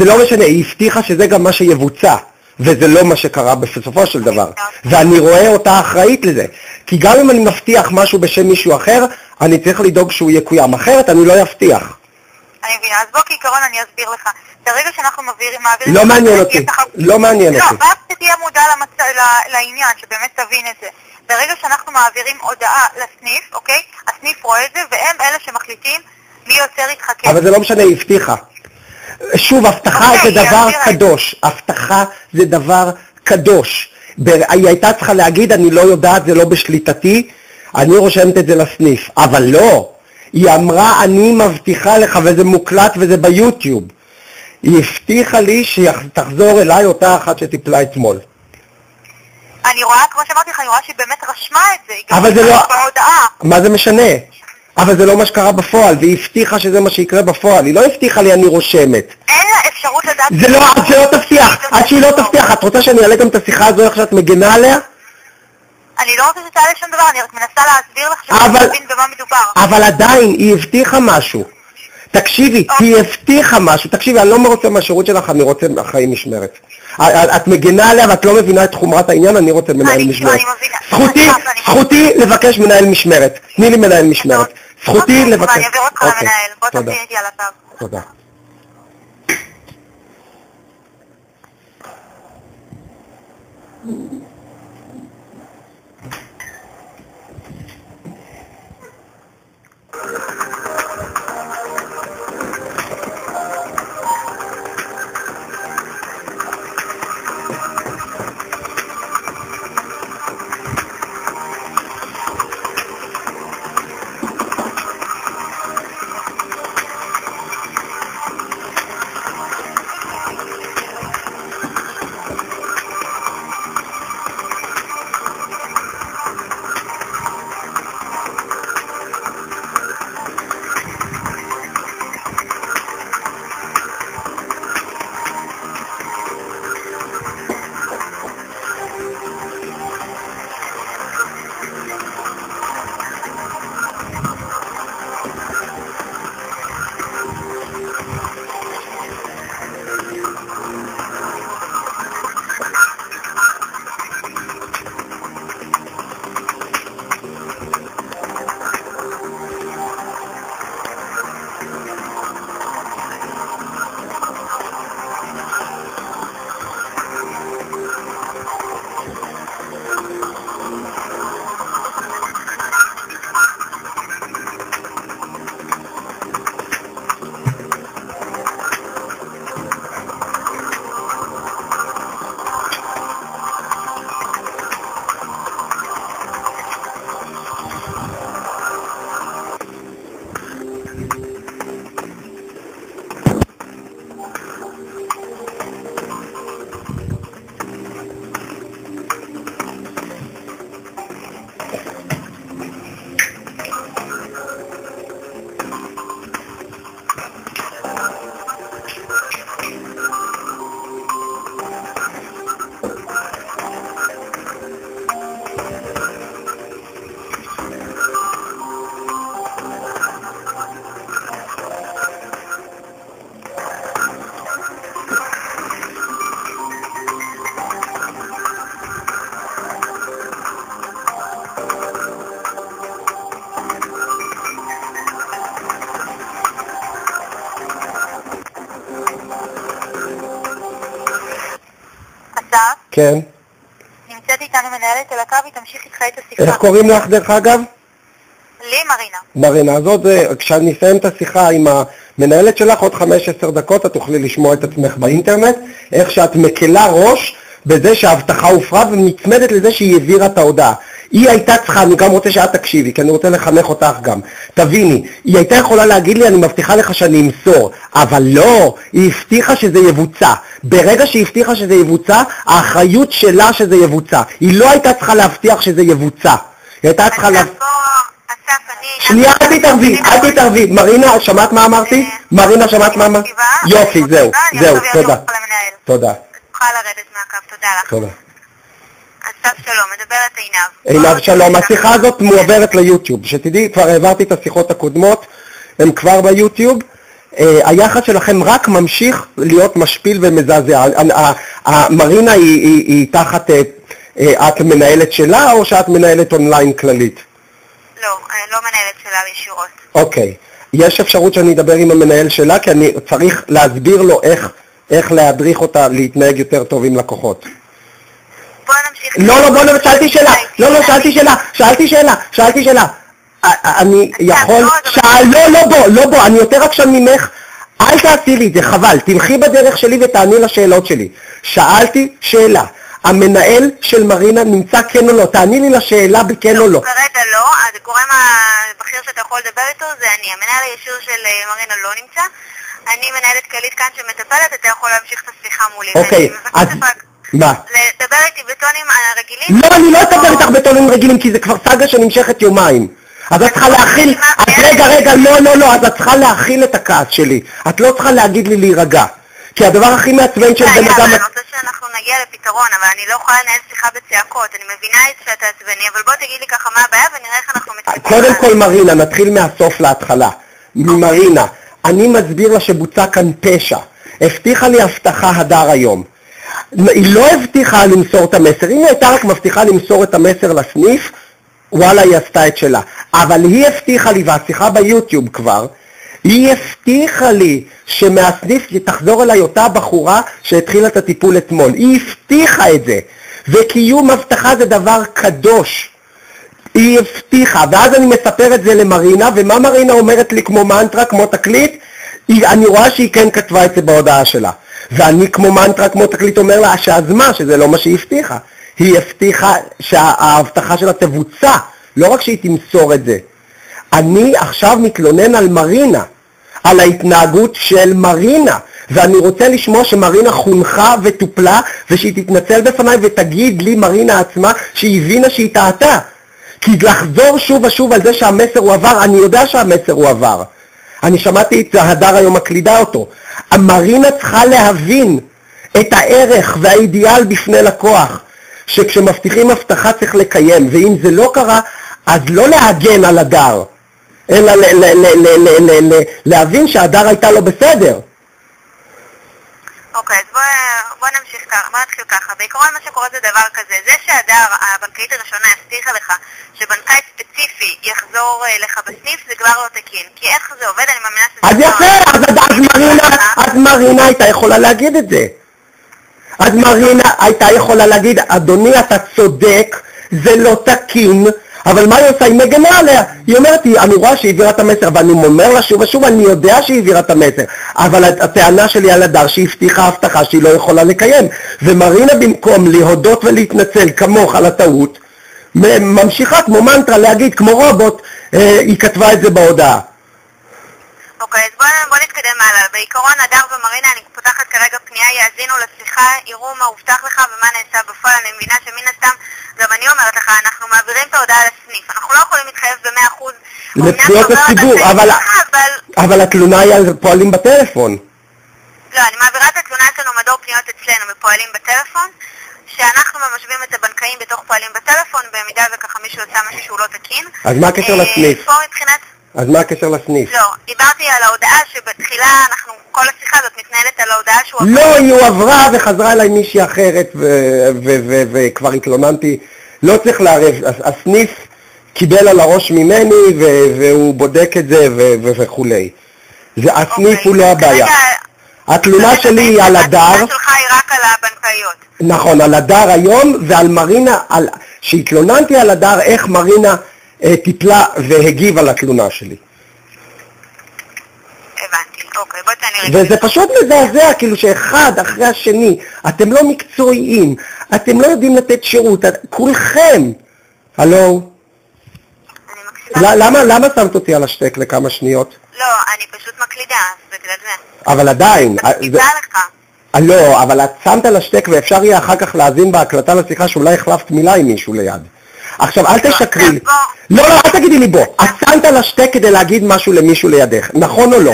לא משנה, היא הבטיחה שזה גם מה שיבוצע, וזה לא מה שקרה בסופו של דבר. ואני רואה אותה אחראית לזה. כי גם אם אני מבטיח משהו בשם מישהו אחר, אני צריך לדאוג שהוא יקוים. אחרת אני לא יבטיח. אני מבינה, אז בוא כעיקרון אני אסביר לך. ברגע שאנחנו מעבירים... לא מעניין אותי, לא מעניין אותי. לא, ואז תהיה מודע לעניין, שבאמת תבין את זה. ברגע שאנחנו מעבירים הודעה לסניף, אוקיי? הסניף רואה את זה, והם אלה שמחליטים מי יוצר איתך קשר. אבל זה לא משנה, היא הבטיחה. שוב, הבטחה זה דבר קדוש. הבטחה זה דבר קדוש. היא הייתה צריכה להגיד, אני לא יודעת, זה לא בשליטתי, אני רושמת את זה לסניף. אבל לא. היא אמרה, אני מבטיחה לך, וזה מוקלט וזה ביוטיוב. היא הבטיחה לי שתחזור אליי אותה אחת שטיפלה אתמול. אני רואה, כמו שאמרתי לך, אני רואה שהיא באמת רשמה את זה. אבל זה לא... מה זה משנה? אבל זה לא מה שקרה בפועל, והיא הבטיחה שזה מה שיקרה בפועל. היא לא הבטיחה לי, אני רושמת. אין לה אפשרות לדעת... זה לא, עד שלא תבטיח. עד שהיא לא תבטיח. את רוצה שאני אעלה גם את השיחה הזו איך שאת מגנה עליה? אני לא רוצה שתעלה שום דבר, אני רק מנסה להסביר לך שאני מבין במה מדובר. אבל עדיין, היא הבטיחה משהו. תקשיבי, היא הבטיחה משהו. תקשיבי, אני לא רוצה מהשירות שלך, אני רוצה אחראי משמרת. את מגנה עליה ואת לא מבינה את חומרת העניין, אני רוצה מנהל משמרת. זכותי לבקש מנהל משמרת. תני לי מנהל משמרת. זכותי לבקש. אני אעביר אותך למנהל. בוא תביא איתי על התו. תודה. אסף? כן. נמצאת איתנו מנהלת על הקו, היא תמשיך איתך את השיחה. איך קוראים לך דרך אגב? לי מרינה. מרינה, אז עוד, כשאני אסיים את השיחה עם המנהלת שלך, עוד 5-10 דקות, את תוכלי לשמוע את עצמך באינטרנט, איך שאת מקלה ראש בזה שההבטחה הופרה ונצמדת לזה שהיא העבירה את ההודעה. היא הייתה צריכה, אני גם רוצה שאת תקשיבי, כי אני רוצה לחנך אותך גם. תביני, היא הייתה יכולה להגיד לי, אני מבטיחה לך שאני אמסור, אבל לא, היא הבטיחה שזה יבוצע. ברגע שהיא הבטיחה שזה יבוצע, האחריות שלה שזה יבוצע. היא לא הייתה צריכה להבטיח שזה יבוצע. היא הייתה צריכה שנייה, אל תתערבי. מרינה, שמעת מה אמרתי? מרינה, שמעת מה אמרתי? יופי, זהו, תודה. תודה. תוכל לרדת מהקו, תודה לך. תודה. אסף שלום, מדברת עינב. עינב שלום, השיחה הזאת מועברת ליוטיוב. שתדעי, כבר העברתי את השיחות הקודמות, הן כבר ביוטיוב. היחס שלכם רק ממשיך להיות משפיל ומזעזע. מרינה היא תחת, את מנהלת שלה או שאת מנהלת אונליין כללית? לא, אני לא מנהלת שלה ישירות. אוקיי. יש אפשרות שאני אדבר עם המנהל שלה, כי אני צריך להסביר לו איך להדריך אותה להתנהג יותר טוב עם לקוחות. בוא נמשיך. לא, שאלתי שאלה. אני יכול... לא, אני יותר עכשיו ממך. אל תעשי לי את זה, חבל. תלכי בדרך שלי ותעני לשאלות שלי. שאלתי שאלה. המנהל של מרינה נמצא כן או לא? תעני לי לשאלה בכן או לא. כרגע לא, הגורם הבכיר שאתה יכול לדבר איתו זה אני. המנהל הישיר של מרינה לא נמצא. אני מנהלת כללית כאן שמטפלת, אתה יכול להמשיך את השיחה מולי. אוקיי, אז... מה? לדבר איתי בטונים רגילים? לא, אני לא אדבר איתך בטונים רגילים, כי זה כבר סאגה שנמשכת יומיים. אז את צריכה להכיל... אז רגע, לא, אז את צריכה להכיל את הכעס שלי. את לא צריכה להגיד לי להירגע. כי הדבר הכי מעצבן של בן אדם... אני רוצה שאנחנו נגיע לפתרון, אבל אני לא יכולה לנהל שיחה בצעקות. אני מבינה שאתה עצבני, אבל בוא תגיד לי ככה מה הבעיה ונראה איך אנחנו מתקדמים. קודם כל מרינה, נתחיל מהסוף להתחלה. ממרינה, אני מסביר לה שבוצע כאן פשע. הבטיחה לי הבטחה הדר היום. היא לא הבטיחה למסור את המסר. אם היא הייתה רק מבטיחה למסור את המסר לסניף, וואלה, היא עשתה את שלה. אבל היא הבטיחה לי, והשיחה ביוטיוב כבר, היא הבטיחה לי שמהסניף תחזור אליי אותה בחורה שהתחילה את הטיפול אתמול. היא הבטיחה את זה. וקיום הבטחה זה דבר קדוש. היא הבטיחה, ואז אני מספר את זה למרינה, ומה מרינה אומרת לי כמו מנטרה, כמו תקליט? אני רואה שהיא כן כתבה את זה בהודעה שלה. ואני כמו מנטרה, כמו תקליט אומר לה, שאז מה, שזה לא מה שהיא הבטיחה. היא הבטיחה שההבטחה שלה תבוצע, לא רק שהיא תמסור את זה. אני עכשיו מתלונן על מרינה, על ההתנהגות של מרינה, ואני רוצה לשמוע שמרינה חונכה וטופלה, ושהיא תתנצל בפניי ותגיד לי, מרינה עצמה, שהיא הבינה שהיא טעתה. כי לחזור שוב ושוב על זה שהמסר הוא עבר, אני יודע שהמסר הוא עבר. אני שמעתי את הדר היום מקלידה אותו. מרינה צריכה להבין את הערך והאידיאל בפני לקוח, שכשמבטיחים הבטחה צריך לקיים, ואם זה לא קרה, אז לא להגן על הדר, אלא להבין שהדר הייתה לו בסדר. אוקיי, אז בוא נמשיך ככה, בוא נתחיל ככה. בעיקרון מה שקורה זה דבר כזה, זה שהדר, הבנקאית הראשונה, הבטיחה לך שבנקאי ספציפי יחזור לך בסניף, זה כבר לא תקין. כי איך זה עובד, אני מאמינה שזה... אז יפה, אז מרינה הייתה יכולה להגיד את זה. אז מרינה הייתה יכולה להגיד, אדוני אתה צודק, זה לא תקין, אבל מה היא עושה? היא מגנה עליה. היא אומרת, אני רואה שהיא העבירה את המסר, ואני אומר לה שוב ושוב, אני יודע שהיא העבירה את המסר, אבל הטענה שלי על הדר שהיא הבטיחה הבטחה שהיא לא יכולה לקיים. ומרינה במקום להודות ולהתנצל כמוך על הטעות, ממשיכה כמו מנטרה להגיד כמו רובוט, היא כתבה את זה בהודעה. אוקיי, אז בוא נתקדם הלאה. בעיקרון הדר ומרינה, אני פותחת כרגע פנייה, יאזינו לשיחה, יראו מה הובטח לך ומה נעשה בפועל. אני מבינה שמן הסתם, גם אני אומרת לך, אנחנו מעבירים את ההודעה לסניף. אנחנו לא יכולים להתחייב ב100% לפניות הציבור, אבל התלונה היא על פועלים בטלפון. לא, אני מעבירה את התלונה אצלנו מדור פניות אצלנו בפועלים בטלפון, שאנחנו ממשווים את הבנקאים בתוך פועלים בטלפון, במידה וככה מישהו עושה משהו שהוא לא תקין. אז מה הקשר לסניף? פה מבחינת... אז מה הקשר לסניף? לא, דיברתי על ההודעה שבתחילה כל השיחה הזאת מתנהלת על ההודעה שהוא... לא, היא הועברה וחזרה אליי מישהי אחרת וכבר התלוננתי, לא צריך לערב, הסניף קיבל על הראש ממני והוא בודק את זה וכולי. הסניף הוא לא הבעיה. התלונה שלי היא על הדר. התלונה שלך היא רק על הבנקאיות. נכון, על הדר היום, ועל מרינה, שהתלוננתי על הדר, איך מרינה טיפלה והגיבה לתלונה שלי. הבנתי, אוקיי, בוא תעני רגע. וזה פשוט מזעזע, כאילו שאחד אחרי השני, אתם לא מקצועיים, אתם לא יודעים לתת שירות, כולכם. הלו? למה שמת אותי על השטק לכמה שניות? לא, אני פשוט מקלידה, אז בגלל זה. אבל עדיין. מקלידה לך. לא, אבל את שמת על השטק ואפשר יהיה אחר כך להאזין בהקלטה לשיחה שאולי החלפת מילה עם מישהו ליד. עכשיו, אל תשקרי לי. לא, אל תגידי לי בוא. את שמת על השטק כדי להגיד משהו למישהו לידך, נכון או לא? לא,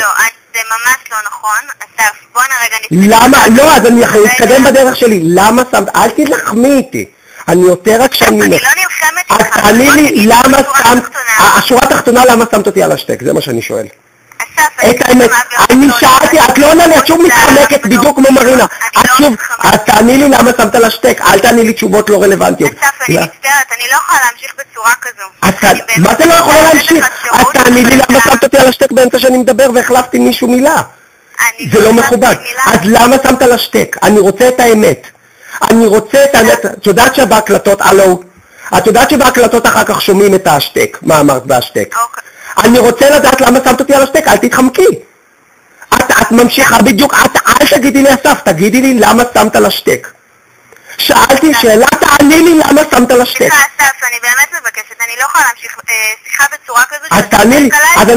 זה ממש לא נכון. אסף, בוא נרגע נתקדם. למה? לא, אז אני אתקדם בדרך שלי. למה שמת? אל תלחמי איתי. אני יותר רק שאני... אני לא נלחמת אז איתך. תעני לי למה שמת... השורה התחתונה למה שמת אותי על השטק, זה מה שאני שואל. אסף, את האמת, אני שאלתי, את לא עונה לי, את שוב מתחמקת בדיוק כמו מרינה. את שוב, אז תעני לי למה שמת על השטק, אל תעני לי תשובות לא רלוונטיות. אסף, אני מצטערת, אני לא יכולה להמשיך בצורה כזו. מה אתה לא יכולה להמשיך? אז תעני לי למה שמת אותי על השטק באמצע שאני מדבר והחלפתי מישהו מילה. זה לא מכובד. אז למה שמת על השטק? אני רוצה את האמת. אני רוצה את האמת. את יודעת שבהקלטות, הלו, את יודעת שבהקלטות אחר כך שומעים את השטק, מה אמרת בהשטק. אני רוצה לדעת למה שמת אותי על השטק, אל תתחמקי. את ממשיכה בדיוק, אל תגידי לי אסף, תגידי לי למה שמת על השטק. שאלתי שאלה, תעני לי למה שמת על השטק. סליחה אסף, אני באמת מבקשת, אני לא יכולה להמשיך שיחה בצורה כזו. אז תעני לי, אז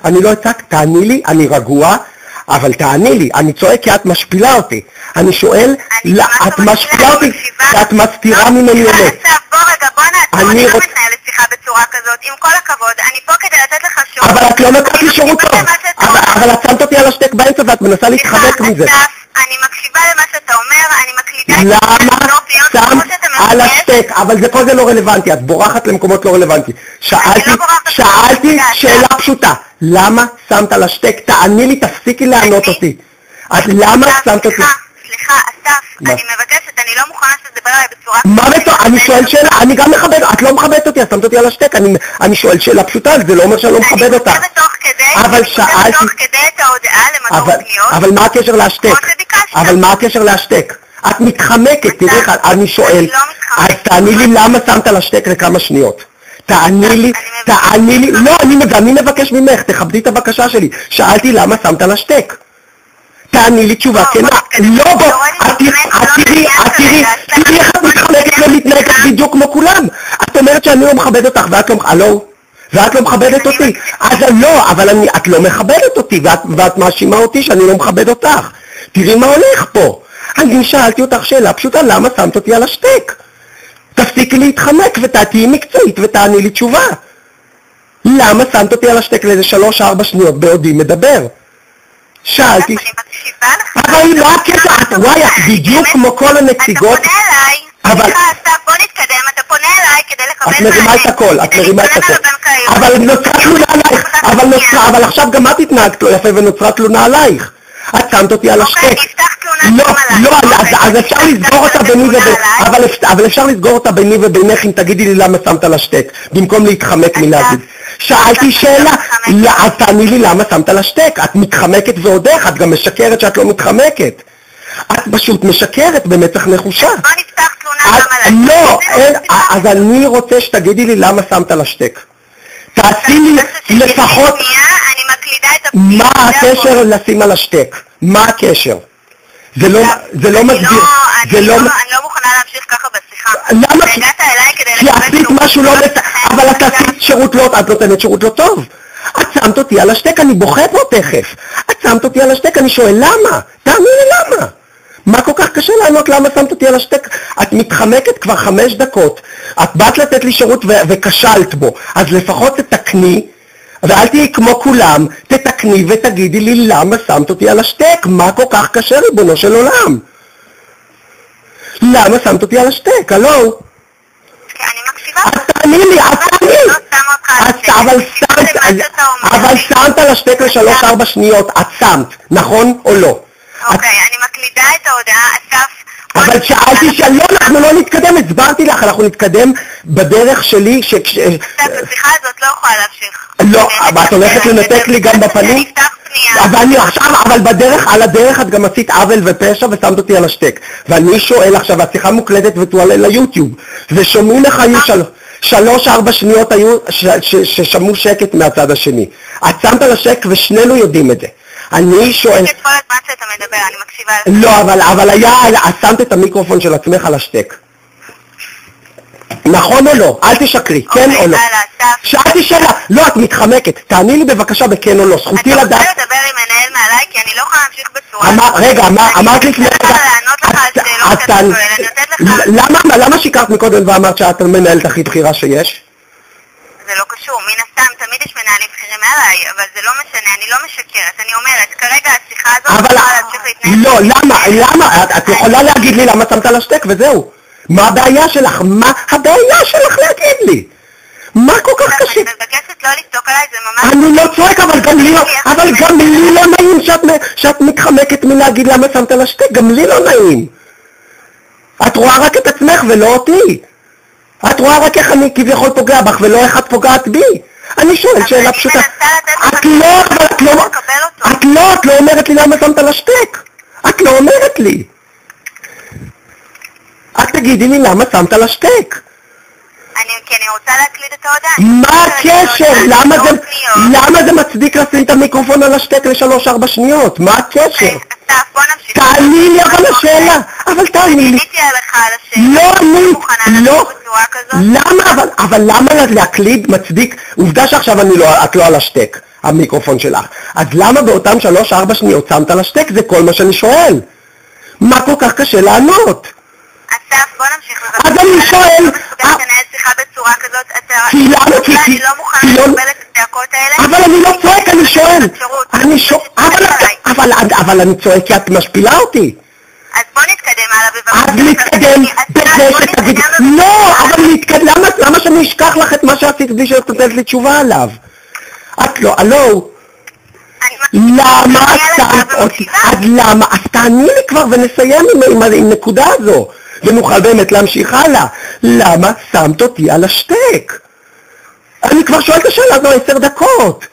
אני לא אצעק, תעני לי, אני רגוע, אבל תעני לי, אני צועק כי את משפילה אותי. אני שואל, את משפילה אותי כי את מסתירה ממני אמת. אסף, בוא רגע, בוא נעצור, אני לא מתנהלת שיחה בצורה כזאת, עם כל הכבוד, אני פה כדי לתת לך שירות. אבל את לא נתת לי שירות טוב, אבל את שמת אותי על השטק באמצע ואת מנסה להתחמק מזה. אסף, אני מקשיבה למה שאתה אומר, אני מקלידה את למה שמת על השטק? אבל זה כל זה לא רלוונטי, את בורחת למקומות לא רלוונטי. שאלתי שאלה פשוטה, למה שמת על השטק? תעני לי, תפסיקי לענות אותי. אז למה שמת אותי? סליחה, אסף, אני מבקשת, אני לא מוכנה שתדבר עליי בצורה... מה בצורה? אני שואל שאלה, אני גם מכבד, את לא מכבדת אותי, את שמת אותי על השטק, אני שואל שאלה פשוטה, זה לא אומר שאני לא מכבד אותה. אני כותבת תוך כדי את ההודעה למדור פניות. אבל מה הקשר להשטק? אבל מה הקשר להשטק? את מתחמקת, תראי, אני שואל, אז תעני לי למה שמת על השטק לכמה שניות. תעני לי, לא, אני מבקש ממך, תכבדי את הבקשה שלי. שאלתי למה שמת על השטק. תעני לי תשובה כנה. לא, בוא, תראי איך את מתחמקת ומתנהגת בדיוק כמו כולם. את אומרת שאני לא מכבד אותך ואת לא מכבדת אותי. אז לא, אבל את לא מכבדת אותי ואת מאשימה אותי שאני לא מכבד אותך. תראי מה הולך פה. אני שאלתי אותך שאלה פשוטה, למה שמת אותי על השטק? תפסיקי להתחמק ותהיי מקצועית ותעני לי תשובה. למה שמת אותי על השטק לאיזה 3-4 שניות בעודי מדבר? שאלתי. אני מקשיבה לך. אבל מה הקטע? וואי, את בדיוק כמו כל הנציגות. אתה פונה אליי. סליחה, אסף, בוא נתקדם. אתה פונה אליי כדי לקבל את מרימה את הכל, אבל נוצרה תלונה עלייך. אבל עכשיו גם את התנהגת לא יפה ונוצרה תלונה עלייך. את שמת אותי על השטק. אוקיי, נפתח תלונה גם עליי. לא, אז אפשר לסגור אותה ביני אבל אפשר לסגור אותה ביני ובינך אם תגידי לי למה שמת על השטק, במקום להתחמק מלהגיד. שאלתי שאלה, אז תעני לי למה שמת על השטק. את מתחמקת ועודך, את גם משקרת שאת לא מתחמקת. את פשוט משקרת במצח נחושה. בוא נפתח תלונה גם עליי. לא, אז אני רוצה שתגידי לי למה שמת על השטק. תעשי לי לפחות... מה הקשר לשים על השטק? מה הקשר? זה לא מסביר. אני לא מוכנה להמשיך ככה בשיחה. למה? הגעת אליי כדי כי עשית משהו לא... אבל את עשית שירות לא... את נותנת שירות לא טוב. את שמת אותי על השטק, אני בוכה פה תכף. את שמת אותי על השטק, אני שואל למה? תעני לי למה? מה כל כך קשה לענות למה שמת אותי על השטק? את מתחמקת כבר 5 דקות. את באת לתת לי שירות וכשלת בו. אז לפחות תתקני, ואל תהיי כמו כולם, תתקני ותגידי לי למה שמת אותי על השטק. מה כל כך קשה ריבונו של עולם? למה שמת אותי על השטק? הלו? אני מקשיבה. אז תעני לי, אבל שמת על השטק ל3-4 שניות, את שמת, נכון או לא? אוקיי, אני מקלידה את ההודעה, אסף. אבל שאלתי שלא, אנחנו לא נתקדם, הסברתי לך, אנחנו נתקדם בדרך שלי אסף, השיחה הזאת לא יכולה להמשיך. לא, אבל את הולכת לנתק לי גם בפנים? אני אפתח פנייה. אבל על הדרך את גם עשית עוול ופשע ושמת אותי על השטק. ואני שואל עכשיו, השיחה מוקלטת ותועלה ליוטיוב, ושומעים לך היו 3-4 שניות היו ששמעו שקט מהצד השני. את שמת על השטק ושנינו יודעים את זה. אני שואל... כל הזמן שאתה מדבר, אני מקשיבה לא, לך. אבל שמת את המיקרופון של עצמך על השטק. נכון או לא? אל תשקרי, כן או לא? שאלתי שאלה, לא, את מתחמקת, תעני לי בבקשה בכן או לא, זכותי לדעת... אתה רוצה לדבר עם מנהל מעליי, כי אני לא יכולה להמשיך בצורה... רגע, אמרת לפני... אני רוצה לענות לך על שאלות שאתה שואל, אני נותנת לך... למה שיקרת מקודם ואמרת שאת המנהלת הכי בכירה שיש? זה לא קשור, מן הסתם, תמיד יש מנהלים בכירים מעליי, אבל זה לא משנה, אני לא משקרת, אני אומרת, כרגע השיחה הזאת יכולה להמשיך להתנהל... לא, למה? את יכולה להגיד לי למה שמת על השטק וזהו. מה הבעיה שלך? מה הבעיה שלך להגיד לי? מה כל כך קשה? אני מבקשת לא לצעוק עליי, זה ממש... אני לא צועק, אבל גם לי לא נעים שאת מתחמקת מלהגיד למה שמת על השטק, גם לי לא נעים. את רואה רק את עצמך ולא אותי. את רואה רק איך אני כביכול פוגע בך ולא איך את פוגעת בי. אני שואל שאלה פשוטה. את לא אומרת לי למה שמת על השטק. את לא אומרת לי. את תגידי לי למה שמת על השטק. כי אני רוצה להקליד את ההודעה. מה הקשר? למה זה מצדיק לשים את המיקרופון על השטק ל3-4 שניות? מה הקשר? בוא נמשיך. תעני לי אבל השאלה. אבל תעני לי. עניתי עליך על השאלה. לא, למה? אבל למה להקליד מצדיק? עובדה שעכשיו את לא על השטק, המיקרופון שלך. אז למה באותם 3-4 שניות שמת על השטק? זה כל מה שאני שואל. מה כל כך קשה לענות? אסף, בוא נמשיך. אז אני שואל... תנהל שיחה בצורה כזאת, כי למה? אני לא מוכנה לקבל את הצעקות האלה. אבל אני לא צועק, אני שואל. אבל אני צועק כי את משפילה אותי. אז בוא נתקדם הלאה בבקשה. אז נתקדם בזה שתגיד... לא, אבל נתקדם, למה שאני אשכח לך את מה שעשית בלי שאת נותנת לי תשובה עליו? את לא, הלו. למה שמת אותי? אז למה? אז תעני לי כבר ונסיים עם נקודה הזו. ונוכל באמת להמשיך הלאה. למה שמת אותי על השטק? אני כבר שואל את השאלה הזו 10 דקות.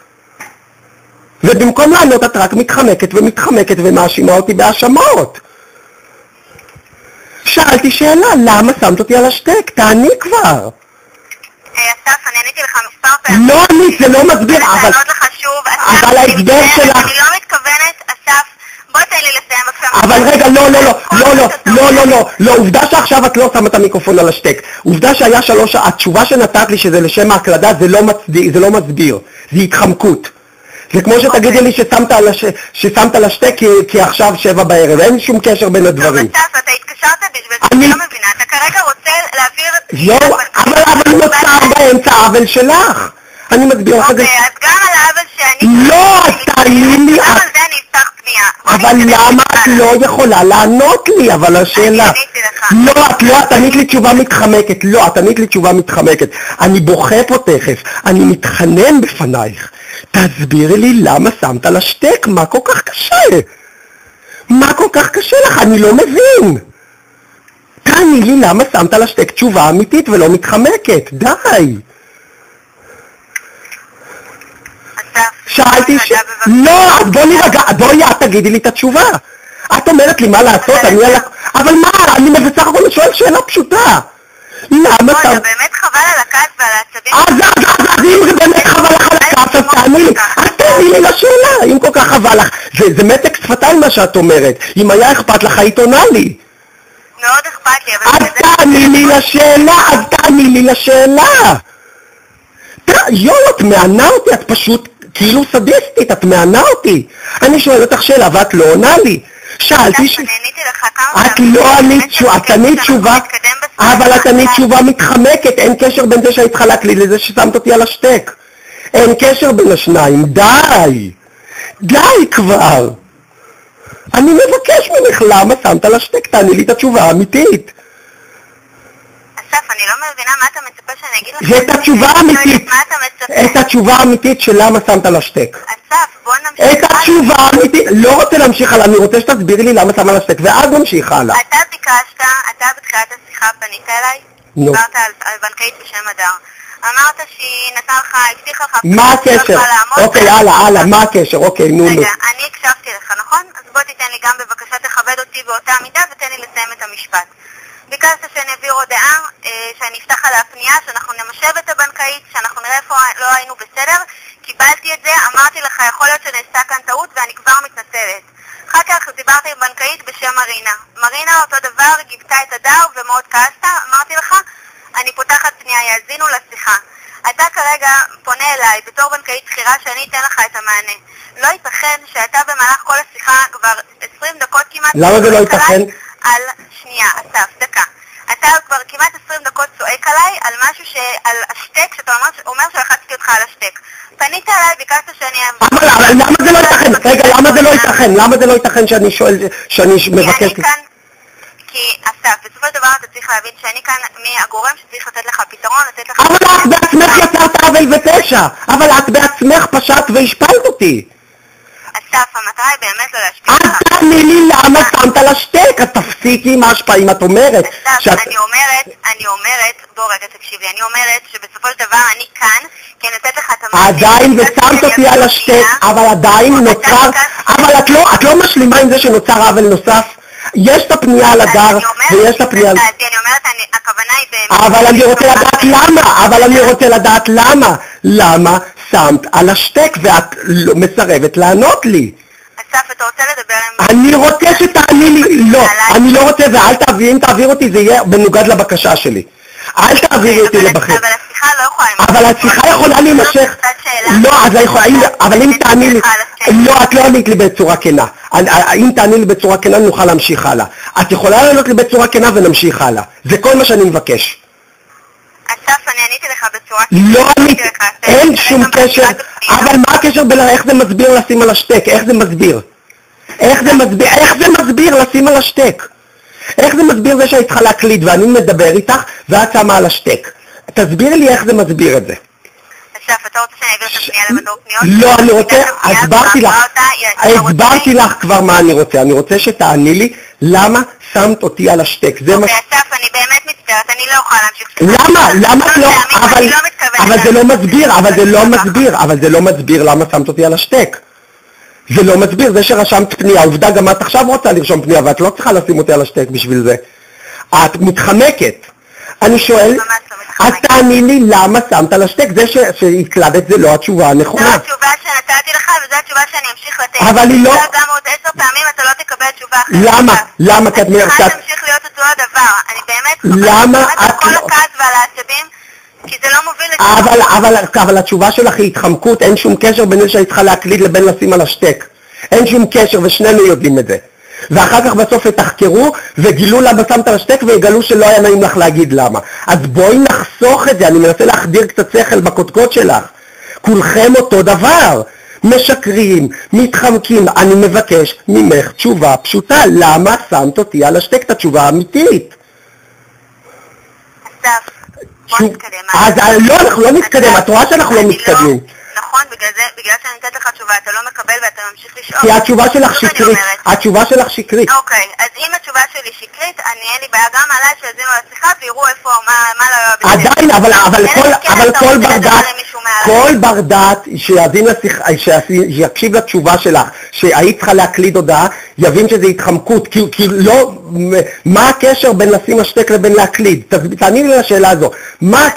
ובמקום לענות את רק מתחמקת ומאשימה אותי בהאשמות. שאלתי שאלה, למה שמת אותי על השטק? תעני כבר. אסף, אני עניתי לך מספר פעמים. לא ענית, זה לא מסביר, אבל ההסבר שלך... אני לא מתכוונת, אסף, בוא תן לי לסיים בבקשה. אבל רגע, לא, עובדה שעכשיו את לא שמה את המיקרופון על השטק. עובדה שהיה התשובה שנתת לי שזה לשם ההקלדה, זה לא מסביר, זה התחמקות. זה כמו שתגידי לי ששמת על השטק כי עכשיו 7 בערב, אין שום קשר בין הדברים. טוב, אסף, אתה התקשרת בשביל זה, אני לא מבינה, אתה כרגע רוצה להעביר... לא, אבל נוצר באמצע העוול שלך. אני מסביר לך את זה. אוקיי, אז גם על העוול שאני... לא, תעני לי... גם על זה אני אפתח פנייה. אבל למה את לא יכולה לענות לי? אבל השאלה... אני עניתי לך. לא, את ענית לי תשובה מתחמקת. לא, את ענית לי תשובה מתחמקת. אני בוכה פה תכף. אני מתחנן בפנייך. תסבירי לי למה שמת על השטק. מה כל כך קשה? מה כל כך קשה לך? אני לא מבין. תעני לי למה שמת על השטק תשובה אמיתית ולא מתחמקת. די. שאלתי לא, אז בואי את תגידי לי את התשובה. את אומרת לי מה לעשות, אבל מה, אני בסך הכל שואל שאלה פשוטה. למה אתה... באמת חבל על הכעס ועל העצבים? אז אם זה באמת חבל לך על הכעס, אז תעני לי. אז תעני לי לשאלה, אם כל כך חבל לך. זה מתק שפתיים מה שאת אומרת. אם היה אכפת לך, היית עונה לי. מאוד אכפת לי, אבל... אז תעני לי לשאלה. יואו, את מענה אותי, את פשוט כאילו סדיסטית, את מענה אותי. אני שואל אותך שאלה ואת לא עונה לי. שאלתי את לא ענית תשובה, אבל את ענית תשובה מתחמקת, אין קשר בין זה שהיית חלק לי לזה ששמת אותי על השטק. אין קשר בין השניים, די כבר. אני מבקש ממך למה שמת על השטק, תעני לי את התשובה האמיתית. אסף, אני לא מבינה מה אתה מצפה שאני אגיד לך. זה את התשובה האמיתית. את התשובה האמיתית של למה שמת על השטק. אסף, בוא נמשיך. את התשובה האמיתית. לא רוצה להמשיך הלאה, אני רוצה שתסבירי לי למה שמת על השטק, ואז נמשיך הלאה. אתה ביקשת, אתה בתחילת השיחה פנית אליי, דיברת על בנקאית בשם הדר. אמרת שהיא נתנה לך, הבטיחה לך... מה הקשר? אוקיי, הלאה, מה הקשר? אוקיי, נו. רגע, אני הקשבתי לך, נכון? אז בוא תיתן לי גם בבקשה תכבד אותי באותה מידה ותן לי לסיים את המשפט. ביקשת שאני אעביר הודעה, שאני אפתח עליה פנייה, שאנחנו נמשב את הבנקאית, שאנחנו נראה איפה לא היינו בסדר. קיבלתי את זה, אמרתי לך, יכול להיות שנעשתה כאן טעות ואני כבר מתנצלת. אחר כך דיברתי עם בנקאית בשם מרינה. מרינה אותו דבר, גיבתה את הדר ומאוד כעסת, אמרתי לך, אני פותחת פנייה, יאזינו לשיחה. אתה כרגע פונה אליי בתור בנקאית בחירה שאני אתן לך את המענה. לא ייתכן שאתה במהלך כל השיחה כבר 20 דקות כמעט... למה זה לא ייתכן? על... שנייה, אסף, דקה. אתה כבר כמעט 20 דקות צועק עליי על משהו על השטק, שאתה אומר שלחצתי אותך על השטק. פנית אליי, ביקשת שאני... אבל למה זה לא ייתכן? רגע, למה זה לא ייתכן? למה זה לא ייתכן שאני שואל, שאני מבקש... כי אסף, בסופו של דבר אתה צריך להבין שאני כאן מהגורם שצריך לתת לך פתרון, לתת לך... אבל את בעצמך יצרת עוול ופשע! אבל את בעצמך פשעת והשפלת אותי! אסף, המטרה היא באמת לא להשפיע לך. את תעני לי למה שמת על השטק, את תפסיקי עם ההשפעה, אם את אומרת... אסף, אני אומרת, בוא רגע תקשיבי, אני אומרת שבסופו של דבר אני כאן, כי אני נותנת לך את המענה... עדיין ושמת אותי על השטק, אבל עדיין נוצר... אבל את לא משלימה עם זה שנוצר עוול נוסף? יש את הפנייה על הדר, ויש את הפנייה... אני אומרת, הכוונה היא באמת... אבל אני רוצה לדעת למה. למה שמת על השטק ואת מסרבת לענות לי? אסף, אתה רוצה לדבר עם... אני רוצה שתעני לי... לא, אני לא רוצה, ואל תעביר, אם תעביר אותי זה יהיה מנוגד לבקשה שלי. אל תעבירי אותי לבחר. אבל השיחה לא יכולה... אבל השיחה יכולה להימשך... לא, אז אבל אם תעני לי... לא, את לא ענית לי בצורה כנה. אם תעני לי בצורה כנה נוכל להמשיך הלאה. את יכולה לענות לי בצורה כנה ונמשיך הלאה. זה כל מה שאני מבקש. אסף, אני עניתי לך בצורה כנה. לא עניתי, אין שום קשר. אבל מה הקשר בין... איך זה מסביר לשים על השטק? איך זה מסביר? איך זה מסביר לשים על השטק? איך זה מסביר זה שהיית צריכה להקליד ואני מדבר איתך ואת שמה על השטק? תסביר לי איך זה מסביר את זה. אסף, אתה רוצה שאני אעביר את הפנייה למדור פניות? לא, אני רוצה, הסברתי לך כבר מה אני רוצה. אני רוצה שתעני לי למה שמת אותי על השטק. אוקיי, אסף, אני באמת מצטערת, אני לא יכולה להמשיך. למה? למה את לא? אבל זה לא מסביר למה שמת אותי על השטק. זה לא מסביר, זה שרשמת פנייה, עובדה גם את עכשיו רוצה לרשום פנייה ואת לא צריכה לשים אותי על השטק בשביל זה. את מתחמקת. אני שואל, את תעני לי למה שמת על השטק, זה שהקלדת זה לא התשובה הנכונה. זו התשובה שנתתי לך וזו התשובה שאני אמשיך לתת. אבל היא לא... גם עוד 10 פעמים אתה לא תקבל תשובה אחרת. למה? למה? אני צריכה להמשיך להיות אותו הדבר. אני באמת... למה את... כל הכעס ועל העצבים, כי זה לא מוביל אבל התשובה שלך היא התחמקות, אין שום קשר בין זה שהיא צריכה להקליד לבין לשים על השטק. אין שום קשר ושנינו יודעים את זה. ואחר כך בסוף תחקרו וגילו למה שמת על השטק ויגלו שלא היה נעים לך להגיד למה. אז בואי נחסוך את זה, אני מנסה להחדיר קצת שכל בקודקוד שלך. כולכם אותו דבר. משקרים, מתחמקים, אני מבקש ממך תשובה פשוטה, למה שמת אותי על השטק? את התשובה האמיתית. אסף, בוא נתקדם. אז לא, אנחנו לא נתקדם, את רואה שאנחנו לא מתקדמים. נכון, בגלל שאני נתת לך תשובה, אתה לא מקבל ואתה ממשיך לשאול. כי התשובה שלך שקרית, התשובה שלך שקרית. אוקיי, אז אם התשובה שלי שקרית, אין לי בעיה גם עליי שיזינו לשיחה ויראו איפה, מה לא היה בסדר. עדיין, אבל כל בר דעת שיקשיב לתשובה שלך, שהיית צריכה להקליד הודעה, יבין שזה התחמקות, כי לא, מה הקשר בין לשים השטק לבין להקליד? תעני לי לשאלה הזו, מה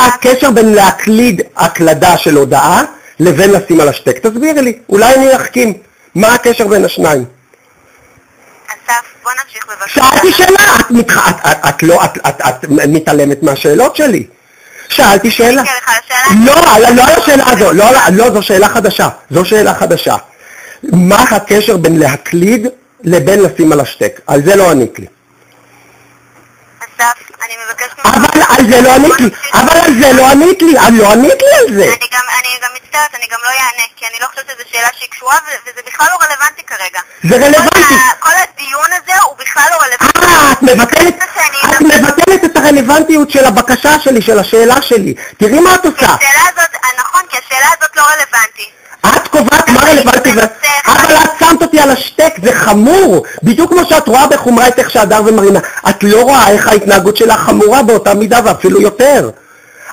הקשר בין להקליד הקלדה של הודעה לבין לשים על השטק? תסבירי לי, אולי אני אחכים. מה הקשר בין השניים? אסף, בוא נמשיך בבקשה. שאלתי שאלה, את מתעלמת מהשאלות שלי. שאלתי שאלה. לא על השאלה הזו, לא, זו שאלה חדשה. זו שאלה חדשה. מה הקשר בין להקליד לבין לשים על השטק? על זה לא ענית לי. אסף, אני מבקש... אבל על זה לא ענית לי, לא ענית לי על זה. אני גם מצטערת, אני גם לא יענה, כי אני לא חושבת שזו שאלה שהיא קשורה, וזה בכלל לא רלוונטי כרגע. זה רלוונטי. כל הדיון הזה הוא בכלל לא רלוונטי. את מבטלת את הרלוונטיות של הבקשה שלי, של השאלה שלי. תראי מה את עושה. נכון, כי השאלה הזאת לא רלוונטית. את קובעת מה רלוונטי, אבל את שמת אותי על השטק, זה חמור. בדיוק כמו שאת רואה בחומרה את איך שהדר ומרינה. את לא רואה איך ההתנהגות שלה חמורה באותה מידה ואפילו יותר.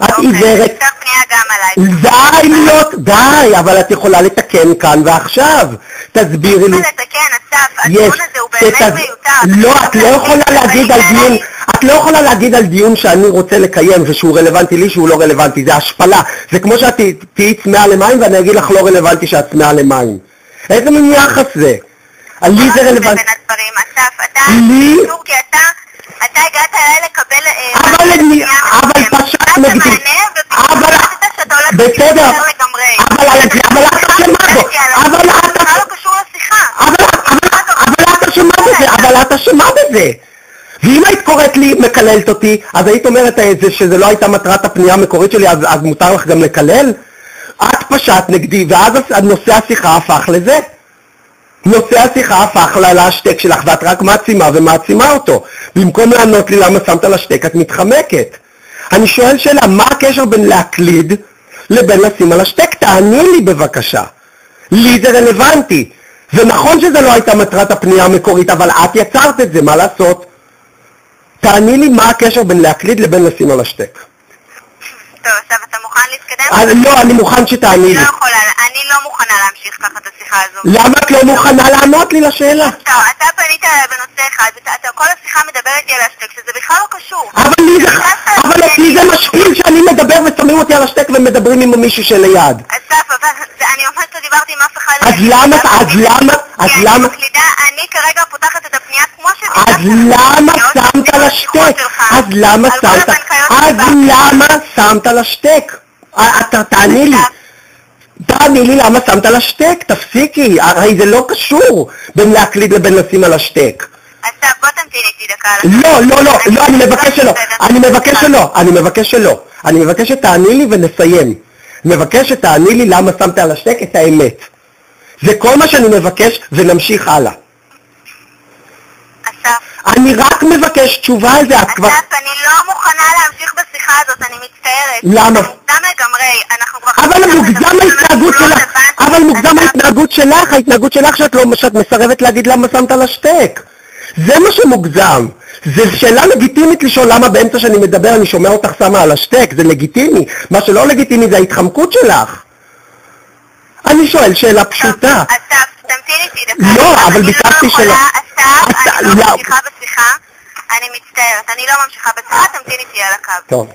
את עיוורת. אפשר פנייה גם עליי. די להיות, די, אבל את יכולה לתקן כאן ועכשיו. תסבירי לי. לתקן, אסף, הדיון הזה הוא באמת מיותר. לא, את לא יכולה להגיד על דיון, את לא יכולה להגיד על דיון שאני רוצה לקיים ושהוא רלוונטי לי שהוא לא רלוונטי, זה השפלה. זה כמו שאת תהיי צמאה למים ואני אגיד לך לא רלוונטי שאת צמאה למים. איזה מין יחס זה? לי זה רלוונטי. אסף, אתה, כי אתה הגעת אליי לקבל... אבל פשט נגדי. בסדר. אבל את אשמה בו. אבל את אשמה בזה. ואם היית קוראת לי מקללת אותי, אז היית אומרת שזה לא הייתה מטרת הפנייה המקורית שלי, אז מותר לך גם לקלל? את פשט נגדי, ואז נושא השיחה הפך לזה. נושא השיחה הפך להשתק שלך, ואת רק מעצימה ומעצימה אותו. במקום לענות לי למה שמת לשתק, את מתחמקת. אני שואל שאלה, מה הקשר בין להקליד לבין לשים על השתק? תעני לי בבקשה. לי זה רלוונטי. ונכון שזה לא הייתה מטרת הפנייה המקורית, אבל את יצרת את זה, מה לעשות? תעני לי מה הקשר בין להקליד לבין לשים על השתק. טוב, עכשיו אתה מוכן להתקדם? לא, אני מוכן שתעני לי. אני לא מוכנה להמשיך ככה את השיחה הזו. למה את לא מוכנה לענות לי לשאלה? טוב, אתה פנית בנושא אחד, כל השיחה מדברת איתי על השתק, שזה בכלל לא קשור. אבל לי זה משפיל שאני מדבר ושמים אותי על השתק ומדברים עם מישהו שליד. אסף, אבל אני אומרת שדיברתי עם אף אחד... אז למה? אני כרגע פותחת את הפנייה כמו אז למה שמת על השתק? אז למה שמת על השתק? תעני לי. תעני לי למה שמת על השתק, תפסיקי, הרי זה לא קשור בין להקליד לבין לשים על השתק. אסף, בוא תמתין איתי דקה. לא, אני מבקש שתעני לי ונסיים. מבקש שתעני לי למה שמת על השתק את האמת. זה כל מה שאני מבקש ונמשיך הלאה. אסף. אני רק מבקש תשובה על זה, את כבר... אסף, אני לא מוכנה להמשיך בשיחה הזאת, אני מצטערת. למה? מוקדם לגמרי, אנחנו כבר... אבל מוקדם ההתנהגות שלך שאת מסרבת להגיד למה שמת על השתק. זה מה שמוגזם. זה שאלה לגיטימית לשאול למה באמצע שאני מדבר אני שומע אותך שמה על השתק, זה לגיטימי. מה שלא לגיטימי זה ההתחמקות שלך. אני שואל שאלה פשוטה. אסף, תמתין איתי דקה. לא, אבל ביקשתי שלא. אסף, אני לא ממשיכה בשיחה. אני מצטערת, אני לא ממשיכה בשיחה, תמתין איתי על הקו. טוב.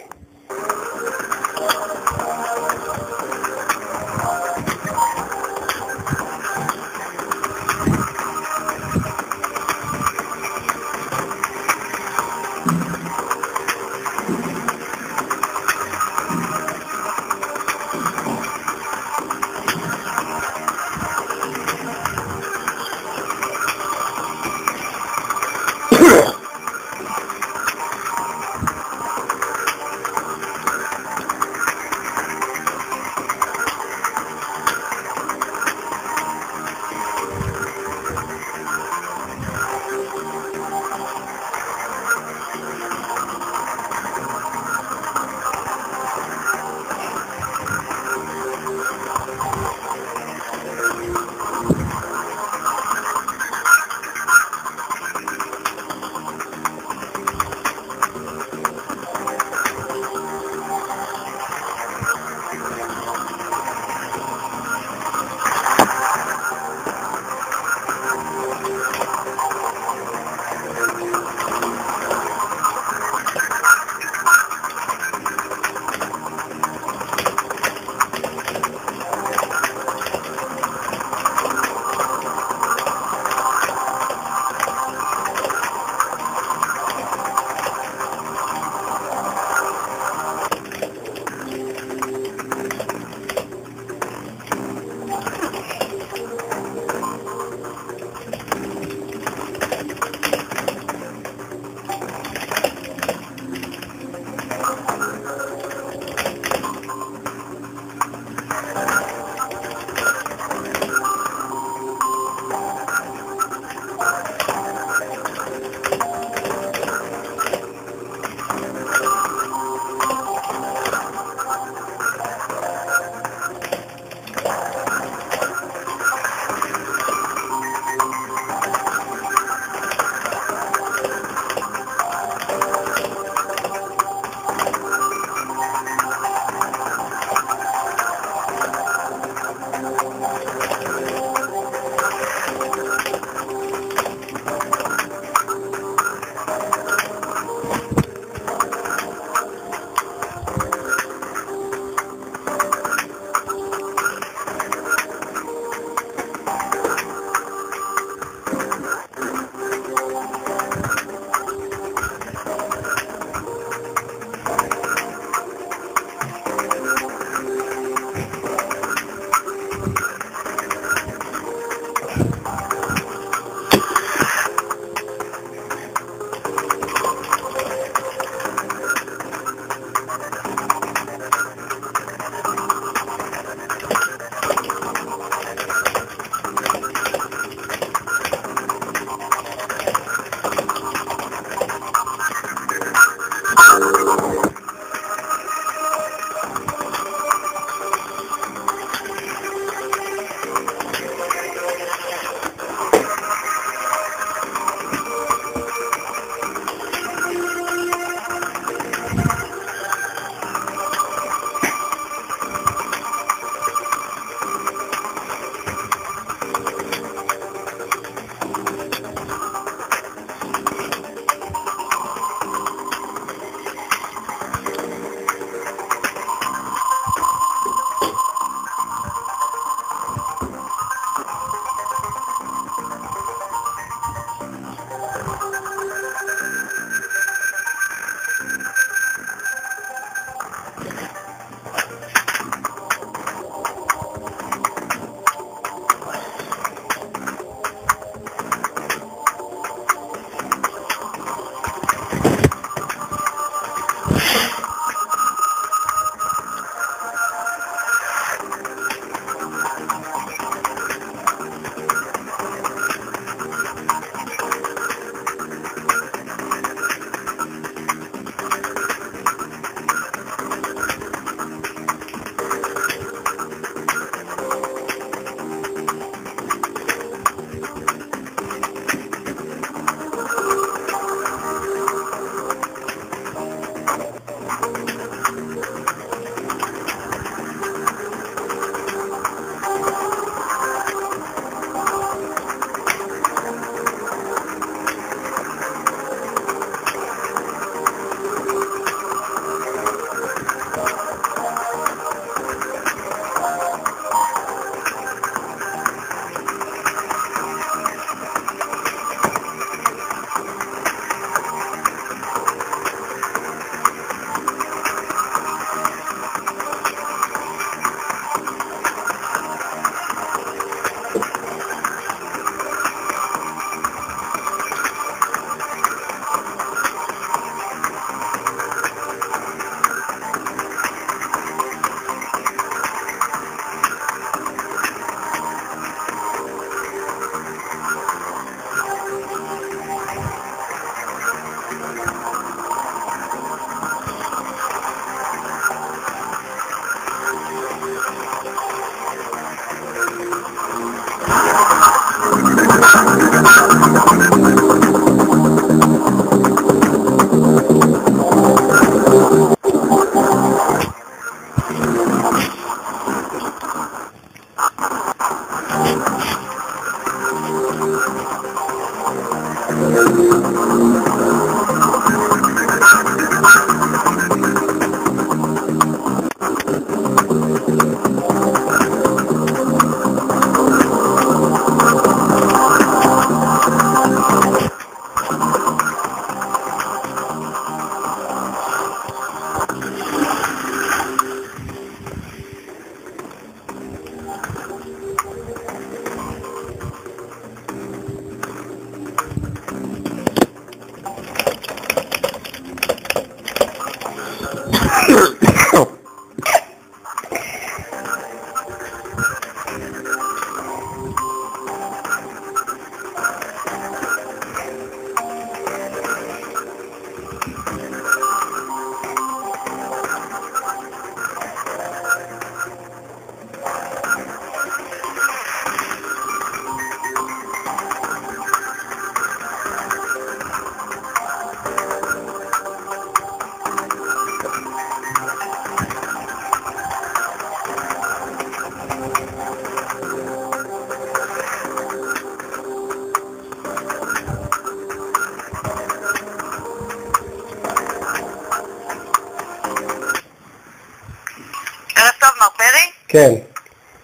כן.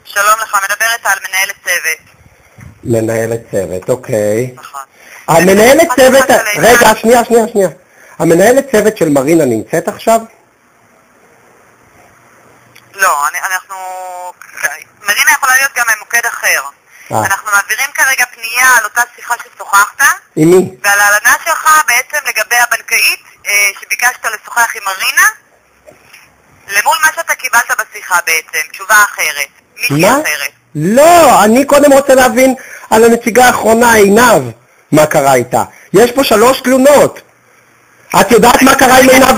שלום לך, מדברת על מנהלת צוות. מנהלת צוות, אוקיי. נכון. המנהלת צוות, רגע, שנייה. המנהלת צוות של מרינה נמצאת עכשיו? לא, אנחנו... מרינה יכולה להיות גם ממוקד אחר. אנחנו מעבירים כרגע פנייה על אותה שיחה ששוחחת. עם מי? ועל ההלנה שלך בעצם לגבי הבנקאית שביקשת לשוחח עם מרינה, למול מה שאתה קיבלת בשיחה בעצם, תשובה אחרת. מישהי אחרת. לא, אני קודם רוצה להבין על הנציגה האחרונה, עינב, מה קרה איתה. יש פה 3 תלונות. את יודעת מה קרה עם עינב?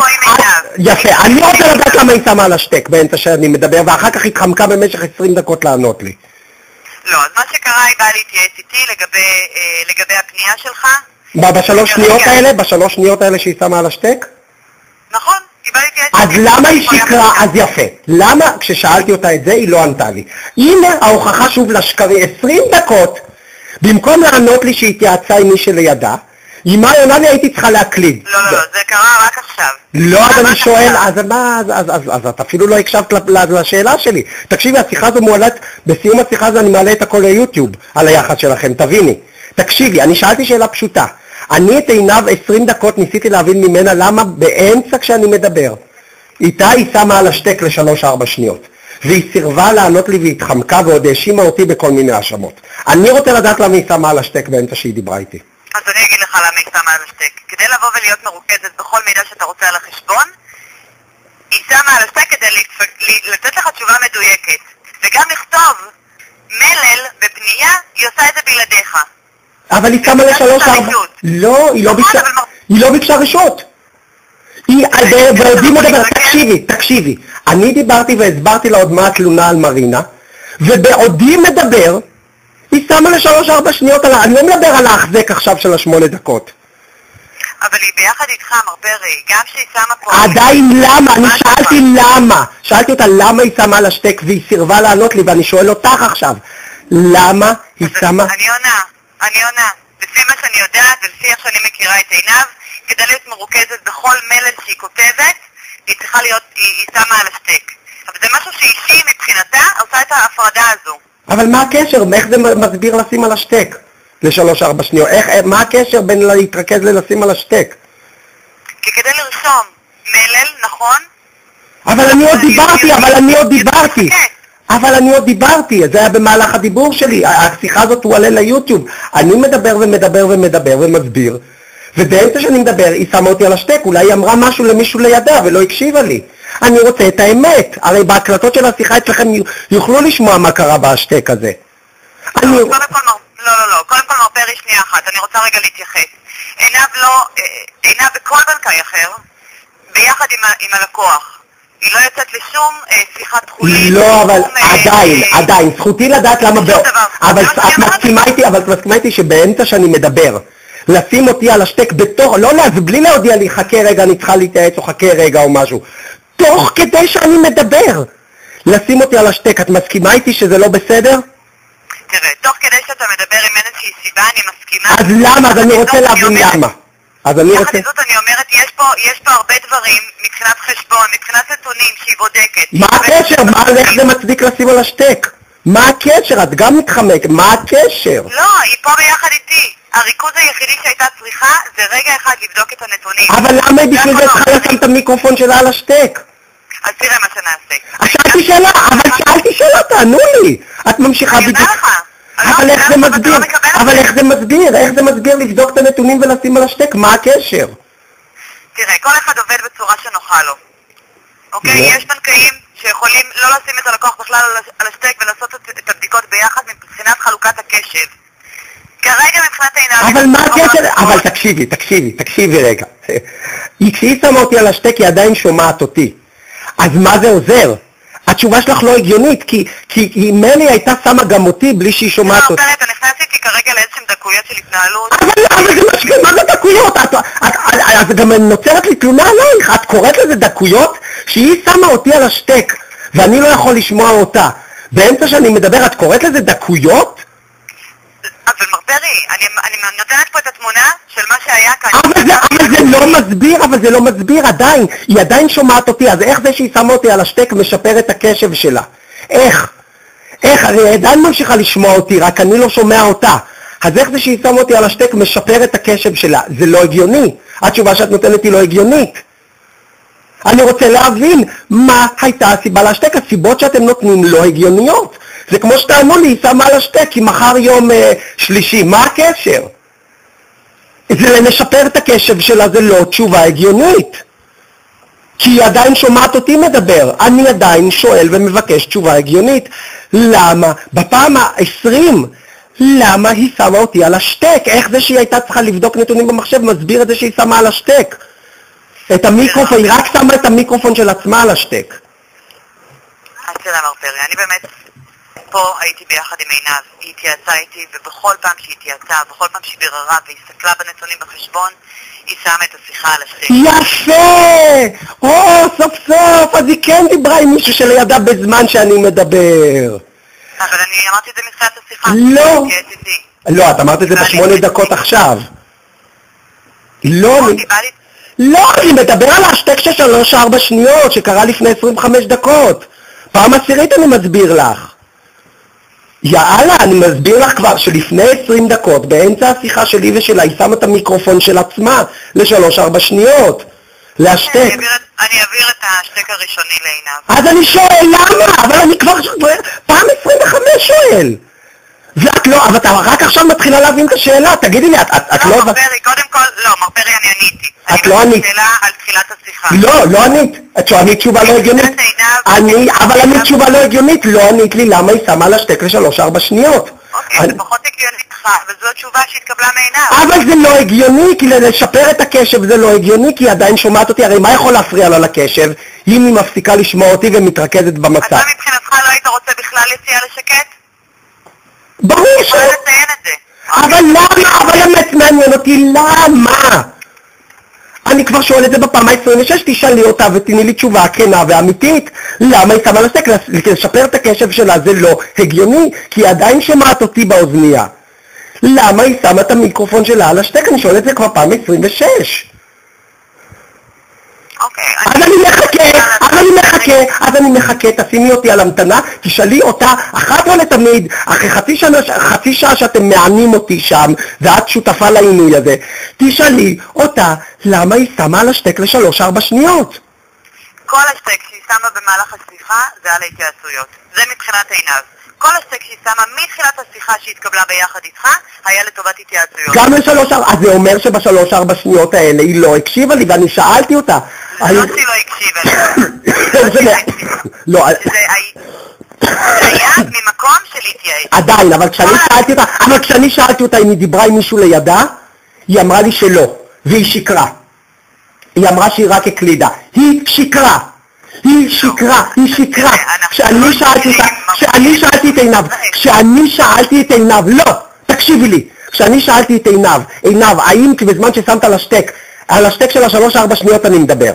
יפה, אני רוצה לדעת למה היא שמה על השטק באמצע שאני מדבר, ואחר כך התחמקה במשך 20 דקות לענות לי. לא, אז מה שקרה היא באה להתייעץ איתי לגבי הפנייה שלך. בשלוש שניות האלה שהיא שמה על השטק? נכון, היא באה להתייעץ איתי. אז למה היא שקרה? אז יפה. למה כששאלתי אותה את זה היא לא ענתה לי? הנה ההוכחה שוב לשקרי, 20 דקות, במקום לענות לי שהיא התייעצה עם מי שלידה, היא מה עונה לי הייתי צריכה להקליד. לא, זה קרה רק עכשיו. לא, אז אני שואל, אז מה, אז את אפילו לא הקשבת לשאלה שלי. תקשיבי, השיחה הזו מועלת, בסיום השיחה הזו אני מעלה את הכל ליוטיוב על היחד שלכם, תביני. תקשיבי, אני שאלתי שאלה פשוטה. אני את עינב 20 דקות ניסיתי להבין ממנה למה באמצע כשאני מדבר. איתה היא שמה על השטק ל3-4 שניות. והיא סירבה לענות לי והתחמקה ועוד האשימה אותי בכל מיני האשמות. אני רוצה לדעת למה היא שמה על השטק באמצע שהיא דיברה איתי. אז אני אגיד לך למה היא שמה על השטק. כדי לבוא ולהיות מרוכזת בכל מידע שאתה רוצה על החשבון, היא שמה על השטק כדי לתת לך תשובה מדויקת. וגם לכתוב מלל בפנייה, היא עושה את זה בלעדיך. אבל היא שמה ל3-4... לא, היא לא ביקשה רשות. בעודי מדבר, תקשיבי. אני דיברתי והסברתי לה עוד מה התלונה על מרינה, ובעודי מדבר, היא שמה ל3-4 שניות עליי, אני לא מדבר על ההחזק עכשיו של 8 דקות. אבל היא ביחד איתך, מר פרי, גם שהיא שמה פה... עדיין למה? אני שאלתי למה. שאלתי אותה למה היא שמה על השטק והיא סירבה לענות לי, ואני שואל אותך עכשיו, למה היא שמה... אני עונה. לפי מה שאני יודעת ולפי איך שאני מכירה את עינב, כדי להיות מרוכזת בכל מלל שהיא כותבת, היא צריכה להיות, היא שמה על השטק. אבל זה משהו שאישי מבחינתה עושה את ההפרדה הזו. אבל מה הקשר? איך זה מסביר לשים על השטק? ל3-4 שניות. מה הקשר בין להתרכז ללשים על השטק? כי כדי לרשום מלל, נכון? אבל אני עוד דיברתי. זה היה במהלך הדיבור שלי. השיחה הזאת הוא עלה ליוטיוב. אני מדבר ומסביר. ובאמצע שאני מדבר, היא שמה אותי על השטק. אולי היא אמרה משהו למישהו לידה ולא הקשיבה לי. אני רוצה את האמת. הרי בהקלטות של השיחה אצלכם יוכלו לשמוע מה קרה בהשטק הזה. קודם כל מרפרי שנייה אחת, אני רוצה רגע להתייחס. עינב בכל בנקאי אחר, ביחד עם הלקוח. היא לא יוצאת לשום שיחת חולית. לא, אבל עדיין, זכותי לדעת למה... אבל את מסכימה איתי שבאמצע שאני מדבר, לשים אותי על השטק בתוך, בלי להודיע לי, חכה רגע, אני צריכה להתייעץ, או חכה רגע או משהו. תוך כדי שאני מדבר, לשים אותי על השטק, את מסכימה איתי שזה לא בסדר? תראה, תוך כדי שאתה מדבר עם איזושהי סיבה, אני מסכימה. אז למה? אז אני רוצה להבין למה. יחד עם זאת אני אומרת, יש פה הרבה דברים מבחינת חשבון, מבחינת נתונים שהיא בודקת. מה הקשר? איך זה מצדיק לשים על השטק? מה הקשר? את גם מתחמקת, מה הקשר? לא, היא פה ביחד איתי. הריכוז היחידי שהייתה צריכה זה רגע אחד לבדוק את הנתונים. אבל למה היא בשביל זה צריכה לשים את המיקרופון שלה על השטק? אז תראה מה שנעשה. שאלתי שאלה, תענו לי. את ממשיכה בדיוק. אבל איך זה מסביר? איך זה מסביר לבדוק את הנתונים ולשים על השטק? מה הקשר? תראה, כל אחד עובד בצורה שנוחה לו. אוקיי? יש בנקאים שיכולים לא לשים את הלקוח בכלל על השטק ולעשות את הבדיקות ביחד מבחינת חלוקת הקשב. כרגע מבחינת עינב... אבל מה הקשר? אבל תקשיבי רגע. כשהיא שמה אותי על השטק היא עדיין שומעת אותי. אז מה זה עוזר? התשובה שלך לא הגיונית, כי מלי הייתה שמה גם אותי בלי שהיא שומעת אותי. אתה נכנס איתי כרגע לאיזשהם דקויות של התנהלות. אבל מה זה דקויות? אז גם נוצרת לי תלונה עלייך. את קוראת לזה דקויות? שהיא שמה אותי על השטק, ואני לא יכול לשמוע אותה. באמצע שאני מדבר, את קוראת לזה דקויות? אבל מרפרי, אני נותנת פה את התמונה של מה שהיה כאן. אבל זה לא מסביר עדיין. היא עדיין שומעת אותי, אז איך זה שהיא שמה אותי על השטק משפר את הקשב שלה? איך? אני עדיין ממשיכה לשמוע אותי, רק אני לא שומע אותה. אז איך זה שהיא שמה אותי על השטק משפר את הקשב שלה? זה לא הגיוני. התשובה שאת נותנת היא לא הגיונית. אני רוצה להבין מה הייתה הסיבה להשתק. הסיבות שאתם נותנים לא הגיוניות. זה כמו שתענו לי, היא שמה על השטק, כי מחר יום שלישי. מה הקשר? זה לשפר את הקשב שלה, זה לא תשובה הגיונית. כי היא עדיין שומעת אותי מדבר. אני עדיין שואל ומבקש תשובה הגיונית. למה? בפעם ה-20, למה היא שמה אותי על השטק? איך זה שהיא הייתה צריכה לבדוק נתונים במחשב מסביר את זה שהיא שמה על השטק? את המיקרופון, היא רק שמה את המיקרופון של עצמה על השטק. אז תראה מר פרי, אני באמת פה הייתי ביחד עם עינב, היא התייעצה איתי, ובכל פעם שהיא התייעצה, בכל פעם שהיא ביררה והסתכלה בנתונים בחשבון, היא שמה את השיחה על השטק. יפה! סוף סוף, אז היא כן דיברה עם מישהו שלידה בזמן שאני מדבר. אבל אני אמרתי את זה מתחילת השיחה. לא, את אמרת את זה ב8 דקות עכשיו. לא, אני מדבר על השטק של 3-4 שניות שקרה לפני 25 דקות. פעם עשירית אני מסביר לך. יאללה, אני מסביר לך כבר שלפני 20 דקות, באמצע השיחה שלי ושלה, היא שמה את המיקרופון של עצמה ל3-4 שניות. להשתק. אני אעביר את השטק הראשוני לעינב. אז אני שואל למה? אבל אני כבר פעם 25 שואל. ואת לא, אבל אתה רק עכשיו מתחילה להבין את השאלה, תגידי לי, את לא... לא, מר פרי, קודם כל, לא, מר פרי, אני עניתי. את לא ענית. שאלה על תחילת השיחה. לא ענית. את ענית תשובה לא הגיונית. אבל ענית תשובה לא הגיונית, לא ענית לי למה היא שמה לשטק ל3-4 שניות. אוקיי, זה פחות הגיוני לך, וזו התשובה שהתקבלה מעינב. אבל זה לא הגיוני, כי לשפר את הקשב זה לא הגיוני, כי היא עדיין שומעת אותי, הרי מה יכול להפריע לה לקשב? אם היא מפסיקה לשמוע אותי ומתרכזת במצב. אתה מבחינתך לא היית רוצה בכלל יציאה לשקט? ברור אני יכולה לציין את זה. אבל למה? אבל באמת מעניין אותי, למה? אני כבר שואל את זה בפעם ה-26, תשאלי אותה ותני לי תשובה כנה ואמיתית. למה היא שמה לשטק? לשפר את הקשב שלה זה לא הגיוני, כי היא עדיין שומעת אותי באוזניה. למה היא שמה את המיקרופון שלה על השטק? אני שואל את זה כבר פעם 26. אז אני מחכה, תשימי אותי על המתנה, תשאלי אותה אחת ולתמיד, אחרי חצי שעה שאתם מענים אותי שם, ואת שותפה לעינוי הזה, תשאלי אותה למה היא שמה על השטק ל3-4 שניות. כל השטק שהיא שמה במהלך השיחה זה על ההתייעצויות, זה מבחינת עינב. כל השטק שהיא שמה מתחילת השיחה שהתקבלה ביחד איתך היה לטובת התייעצויות. גם ל3-4, אז זה אומר שב3-4 שניות האלה היא לא הקשיבה לי ואני שאלתי אותה. לא שהיא לא הקשיבה לי. לא, זה היה ממקום של התייעץ. עדיין, אבל כשאני שאלתי אותה אם היא דיברה עם מישהו לידה, היא אמרה לי שלא, והיא שקרה. היא אמרה שהיא רק הקלידה. היא שקרה. כשאני שאלתי את עינב, לא, תקשיבי לי, כשאני שאלתי את עינב, האם כי בזמן ששמת על השטק של 3-4 שניות אני מדבר.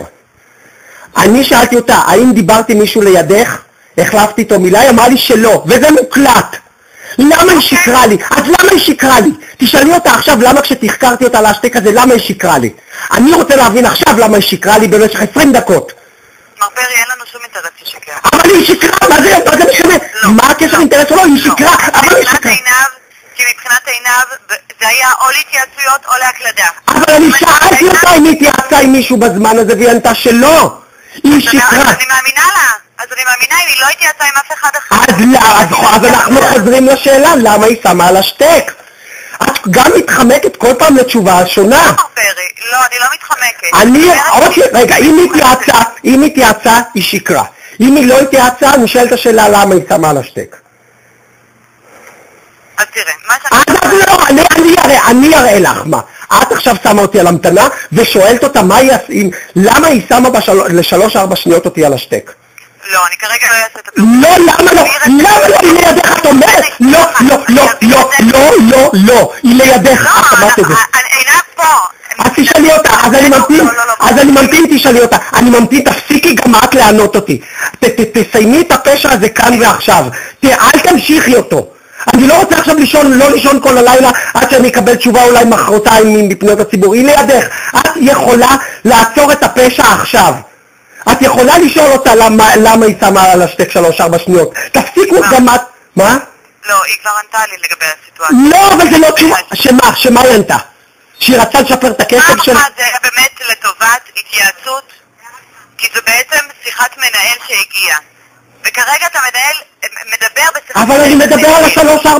אני שאלתי אותה, האם דיברתי מישהו לידך? החלפתי איתו מילה, היא אמרה לי שלא, וזה מוקלט. למה היא שקרה לי? אז למה היא שקרה לי? תשאלי אותה עכשיו למה כשתחקרתי אותה על השטק הזה, למה היא שקרה לי? אני רוצה להבין עכשיו למה היא שקרה לי במשך 20 דקות. מר פרי, אין לנו שום אינטרס ששקר. אבל היא שקרה, מה זה משנה? מה הקשר אינטרס או לא? היא שקרה, אבל היא שקרה. כי מבחינת עינב זה היה או להתייעצויות או להקלדה. אבל אני שאלתי אותה אם היא התייעצה עם מישהו בזמן הזה והיא ענתה שלא. היא שקרה. אז אני מאמינה לה. אז אני מאמינה אם היא לא התייעצה עם אף אחד אחר. אז אנחנו חוזרים לשאלה, למה היא שמה על השטק? את גם מתחמקת כל פעם לתשובה שונה. לא, אני לא מתחמקת. רגע, אם היא התייעצה, היא שקרה. אם היא לא התייעצה, אני שואלת השאלה למה היא שמה על השטק. אז תראה, מה שאני... אני אראה לך מה. את עכשיו שמה אותי על המתנה ושואלת אותה למה היא שמה ל3-4 שניות אותי על השטק. לא, אני כרגע לא אעשה את הפעם. לא, למה לא? היא לידך, את אומרת? לא, היא לידך, את אמרת את זה. עינב פה. אז תשאלי אותה, אז אני ממתין, תשאלי אותה. אני ממתין, תפסיקי גם את לענות אותי. תסיימי את הפשע הזה כאן ועכשיו. אל תמשיכי אותו. אני לא רוצה עכשיו לא לישון כל הלילה עד שאני אקבל תשובה אולי מחרתיים מפניות הציבור. היא לידך. את יכולה לעצור את הפשע עכשיו. את יכולה לשאול אותה למה היא שמה על השטק 3-4 שניות. תפסיקו גם את... מה? לא, היא כבר ענתה לי לגבי הסיטואציה. לא, אבל זה לא תשובה. שמה היא ענתה? שהיא רצה לשפר את הקצב של... זה היה באמת לטובת התייעצות, כי זו בעצם שיחת מנהל שהגיעה. וכרגע אתה מדבר בשיחת... אבל אני מדבר על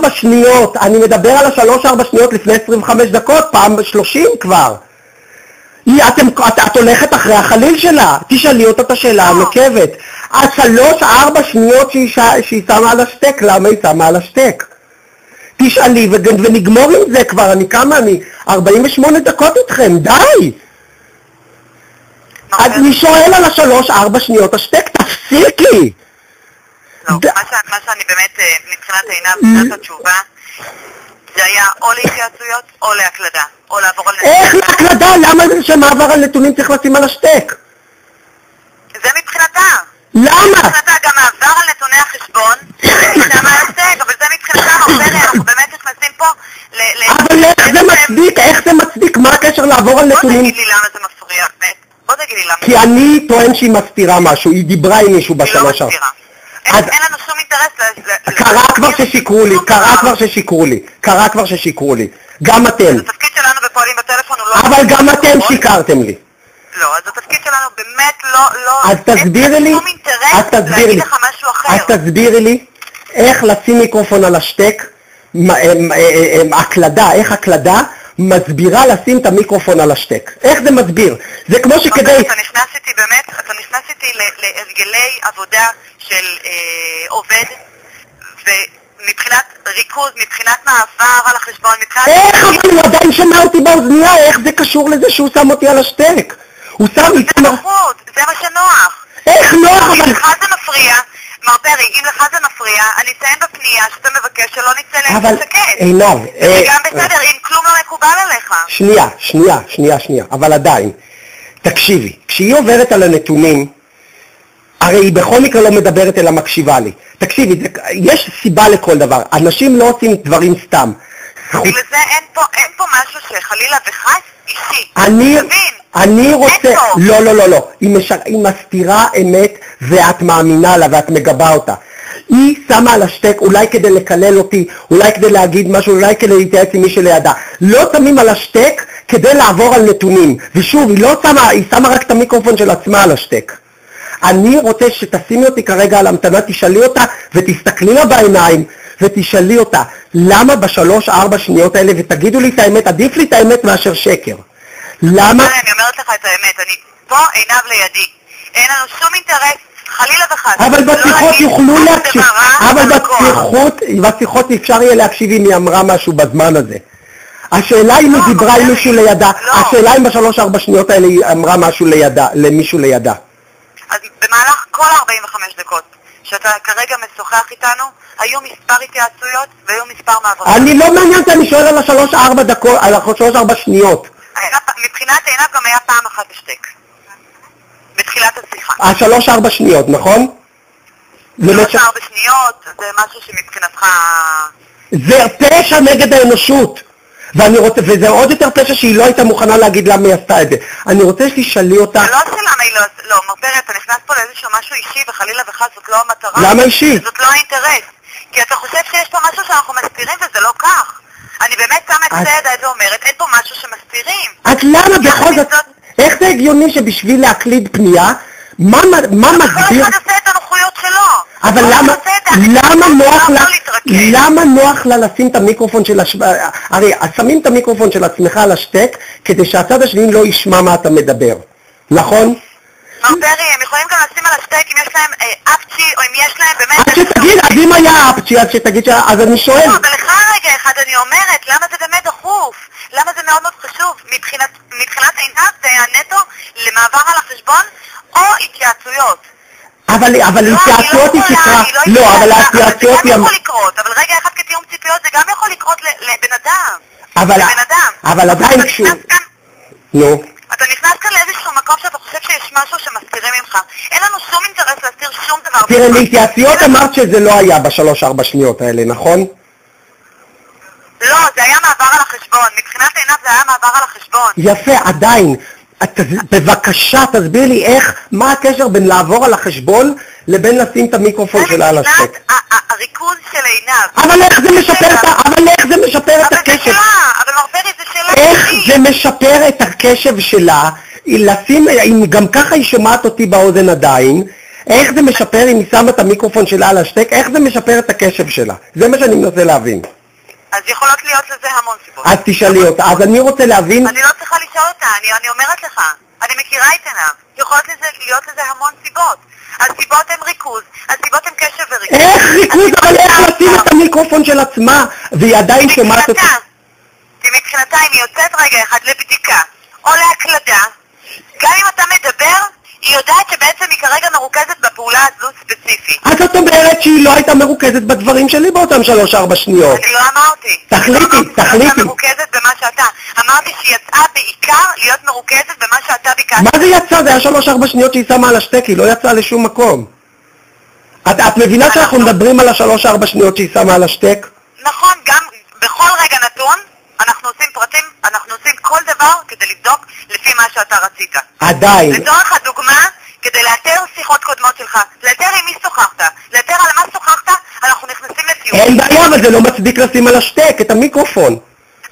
3-4 שניות. אני מדבר על 3-4 שניות לפני 25 דקות, פעם 30 כבר. את הולכת אחרי החליל שלה, תשאלי אותה את השאלה הנוקבת. 3-4 שניות שהיא שמה על השטק, למה היא שמה על השטק? תשאלי ונגמור עם זה כבר, אני 48 דקות איתכם, די! אני שואל על 3-4 שניות השטק, תפסיקי! לא, מה שאני באמת, מבחינת עיניו, נתת התשובה, זה היה או להתייעצויות או להקלדה, או לעבור על נתונים. איך להקלדה? למה זה שמעבר על נתונים צריך לשים על השטק? זה מבחינתה. למה? מבחינתה גם מעבר על נתוני החשבון, זה מה השטק, אבל זה מבחינתה מרפריה, אנחנו באמת נכנסים פה אבל איך זה מצדיק? איך זה מצדיק? מה הקשר לעבור על נתונים? בוא תגיד לי למה זה מפריע, באמת. בוא תגיד לי למה. כי אני טוען שהיא מסתירה משהו, היא דיברה עם מישהו היא לא בשלוש. מסתירה. אין לנו שום אינטרס קרה כבר ששיקרו לי, גם אתם. אז התפקיד שלנו בפועלים בטלפון הוא לא... אבל גם אתם שיקרתם לי. לא, אז התפקיד שלנו באמת לא... אז תסבירי לי, אין שום אינטרס להגיד לך משהו אחר. אז תסבירי לי איך לשים מיקרופון על השטק, איך הקלדה מסבירה לשים את המיקרופון על השטק. איך זה מסביר? זה כמו שכדי... אתה נכנס איתי להרגלי עבודה של עובד, ומבחינת ריכוז, מבחינת מעבר על החשבון, מבחינת... איך? אבל הוא עדיין שמע אותי באוזנייה, איך זה קשור לזה שהוא שם אותי על השטק? הוא שם לי... זה נוחות, זה מה שנוח. איך נוח? אם לך זה מפריע, מר פרי, אם לך זה מפריע, אני אציין בפנייה שאתה מבקש שלא נצא להסתכל. עינב... זה גם בסדר, אם כלום לא מקובל עליך. שנייה, אבל עדיין. תקשיבי, כשהיא עוברת על הנתונים, הרי היא בכל מקרה לא מדברת אלא מקשיבה לי. תקשיבי, יש סיבה לכל דבר. אנשים לא עושים דברים סתם. בגלל זה אין פה משהו שחלילה וחס אישי. אני רוצה... לא. היא מסתירה אמת ואת מאמינה לה ואת מגבה אותה. היא שמה על השטק אולי כדי לקלל אותי, אולי כדי להגיד משהו, אולי כדי להתייעץ עם מי שלידה. לא שמים על השטק כדי לעבור על נתונים. ושוב, היא שמה רק את המיקרופון של עצמה על השטק. אני רוצה שתשימי אותי כרגע על המתנה, תשאלי אותה ותסתכלי לה בעיניים ותשאלי אותה למה ב3-4 שניות האלה, ותגידו לי את האמת, עדיף לי את האמת מאשר שקר. למה? אני אומרת לך את האמת, אני פה עיניו לידי, אין לנו שום אינטרס, חלילה וחס. אבל בשיחות יוכלו להקשיב, אבל בשיחות אפשר יהיה להקשיב אם היא אמרה משהו בזמן הזה. השאלה אם היא דיברה עם מישהו לידה, השאלה אם ב3-4 שניות האלה היא אמרה משהו למישהו לידה. אז במהלך כל 45 דקות שאתה כרגע משוחח איתנו, היו מספר התייעצויות והיו מספר מעברות. אני לא מעניינת, אני שואל על 3-4 דקות, על 3-4 שניות. מבחינת עיניו גם היה פעם אחת בשטק. בתחילת השיחה. 3-4 שניות, נכון? 3-4 שניות, זה משהו שמבחינתך... זה פשע נגד האנושות. וזה עוד יותר פשע שהיא לא הייתה מוכנה להגיד למה היא עשתה את זה. אני רוצה שתשאלי אותה... זה לא שלמה היא לא, מרפריה, אתה נכנס פה לאיזשהו משהו אישי, וחלילה וחס זאת לא המטרה. למה אישי? זאת לא האינטרס. כי אתה חושב שיש פה משהו שאנחנו מסתירים, וזה לא כך. אני באמת שמה את זה ידיים ואומרת, אין פה משהו שמסתירים. אז למה בכל זאת... איך זה הגיוני שבשביל להקליד פנייה, מה מסביר... כל אחד עושה את הנוחויות שלו. אבל למה נוח לה לשים את המיקרופון של... הרי שמים את המיקרופון של עצמך על השטק, כדי שהצד השני לא ישמע מה אתה מדבר. נכון? מר פרי, הם יכולים גם לשים על השטק אם יש להם אפצ'י, או אם יש להם באמת... אז שתגיד, אז אם היה אפצ'י, אז שתגיד, אז אני שואל. לא, אבל לך רגע אחד אני אומרת, למה זה באמת דחוף? למה זה מאוד מאוד חשוב? מבחינת עיניו זה היה נטו למעבר על החשבון או התייעצויות. אבל התייעצויות היא שיקרה. לא, אבל התייעצויות היא... זה גם יכול לקרות, אבל רגע אחד כתיאום ציפיות זה גם יכול לקרות לבן אדם. אבל עדיין כשהוא... נו. אתה נכנס כאן לאיזשהו מקום שאתה חושב שיש משהו שמסתירים ממך. אין לנו שום אינטרס להסתיר שום דבר. תראה, להתייעצויות אמרת שזה לא היה ב3-4 שניות האלה, נכון? לא, זה היה מעבר על החשבון. מבחינת עיניו זה היה מעבר על החשבון. יפה, עדיין. בבקשה, תסביר לי איך, מה הקשר בין לעבור על החשבון לבין לשים את המיקרופון שלה על השטק. הריכוז של עינב. אבל איך זה משפר את הקשב? אבל מרפרי זה שאלה. איך זה משפר את הקשב שלה? אם גם ככה היא שומעת אותי באוזן עדיין, איך זה משפר אם היא שמה את המיקרופון שלה על השטק? איך זה משפר את הקשב שלה? זה מה שאני מנסה להבין. אז יכולות להיות לזה המון סיבות. אז תשאלי אותה. אז אני רוצה להבין... אני לא צריכה לשאול אותה, אני אומרת לך. אני מכירה את עינב. יכולות להיות לזה המון סיבות. הסיבות הן ריכוז, הסיבות הן קשב וריכוז. איך ריכוז? אבל איך לשים את המיקרופון של עצמה והיא עדיין שומעת אותה? מבחינתה אם היא יוצאת רגע אחד לבדיקה או להקלדה, גם אם אתה מדבר, היא יודעת שבעצם היא כרגע מרוכזת בפעולה הזו ספציפית. אז זאת אומרת שהיא לא הייתה מרוכזת בדברים שלי באותם 3-4 שניות. אני לא אמרתי. תחליטי. היא הייתה מרוכזת במה שאתה. אמרתי שהיא יצאה בעיקר להיות מרוכזת במה שאתה ביקשת. מה זה יצא? זה היה 3-4 שניות שהיא שמה על השטק, היא לא יצאה לשום מקום. את מבינה שאנחנו מדברים על 3-4 שניות שהיא שמה על השטק? נכון, גם בכל רגע נתון אנחנו עושים פרטים, אנחנו עושים כל דבר כדי לבדוק לפי מה שאתה רצית. עדיין. לצורך הדוגמה, כדי לאתר שיחות קודמות שלך, לאתר עם מי שוחחת, לאתר על מה שוחחת, אנחנו נכנסים לסיום. אין בעיה, אבל זה לא מצדיק לשים על השטק, את המיקרופון.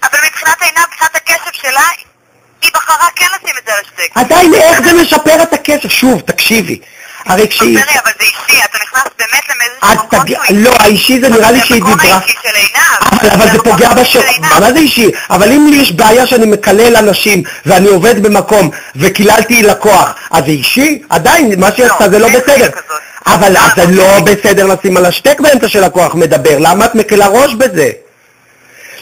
אבל מבחינת עינב, מבחינת הקשב שלה, היא בחרה כן לשים את זה על השטק. עדיין, איך זה משפר את הקשב? שוב, תקשיבי. הרי כשהיא... מפרי, אבל זה אישי, אתה נכנס באמת למאיזשהו מקום שהוא אישי. לא, האישי זה נראה לי שהיא דיברה... זה המקום האישי של עינב. אבל זה פוגע מה זה אישי? אבל אם לי יש בעיה שאני מקלל אנשים ואני עובד במקום וקיללתי לקוח, אז זה אישי? עדיין, מה שעשתה זה לא בסדר. אבל זה לא בסדר לשים על השטק באמצע של לקוח מדבר. למה את מקלה ראש בזה?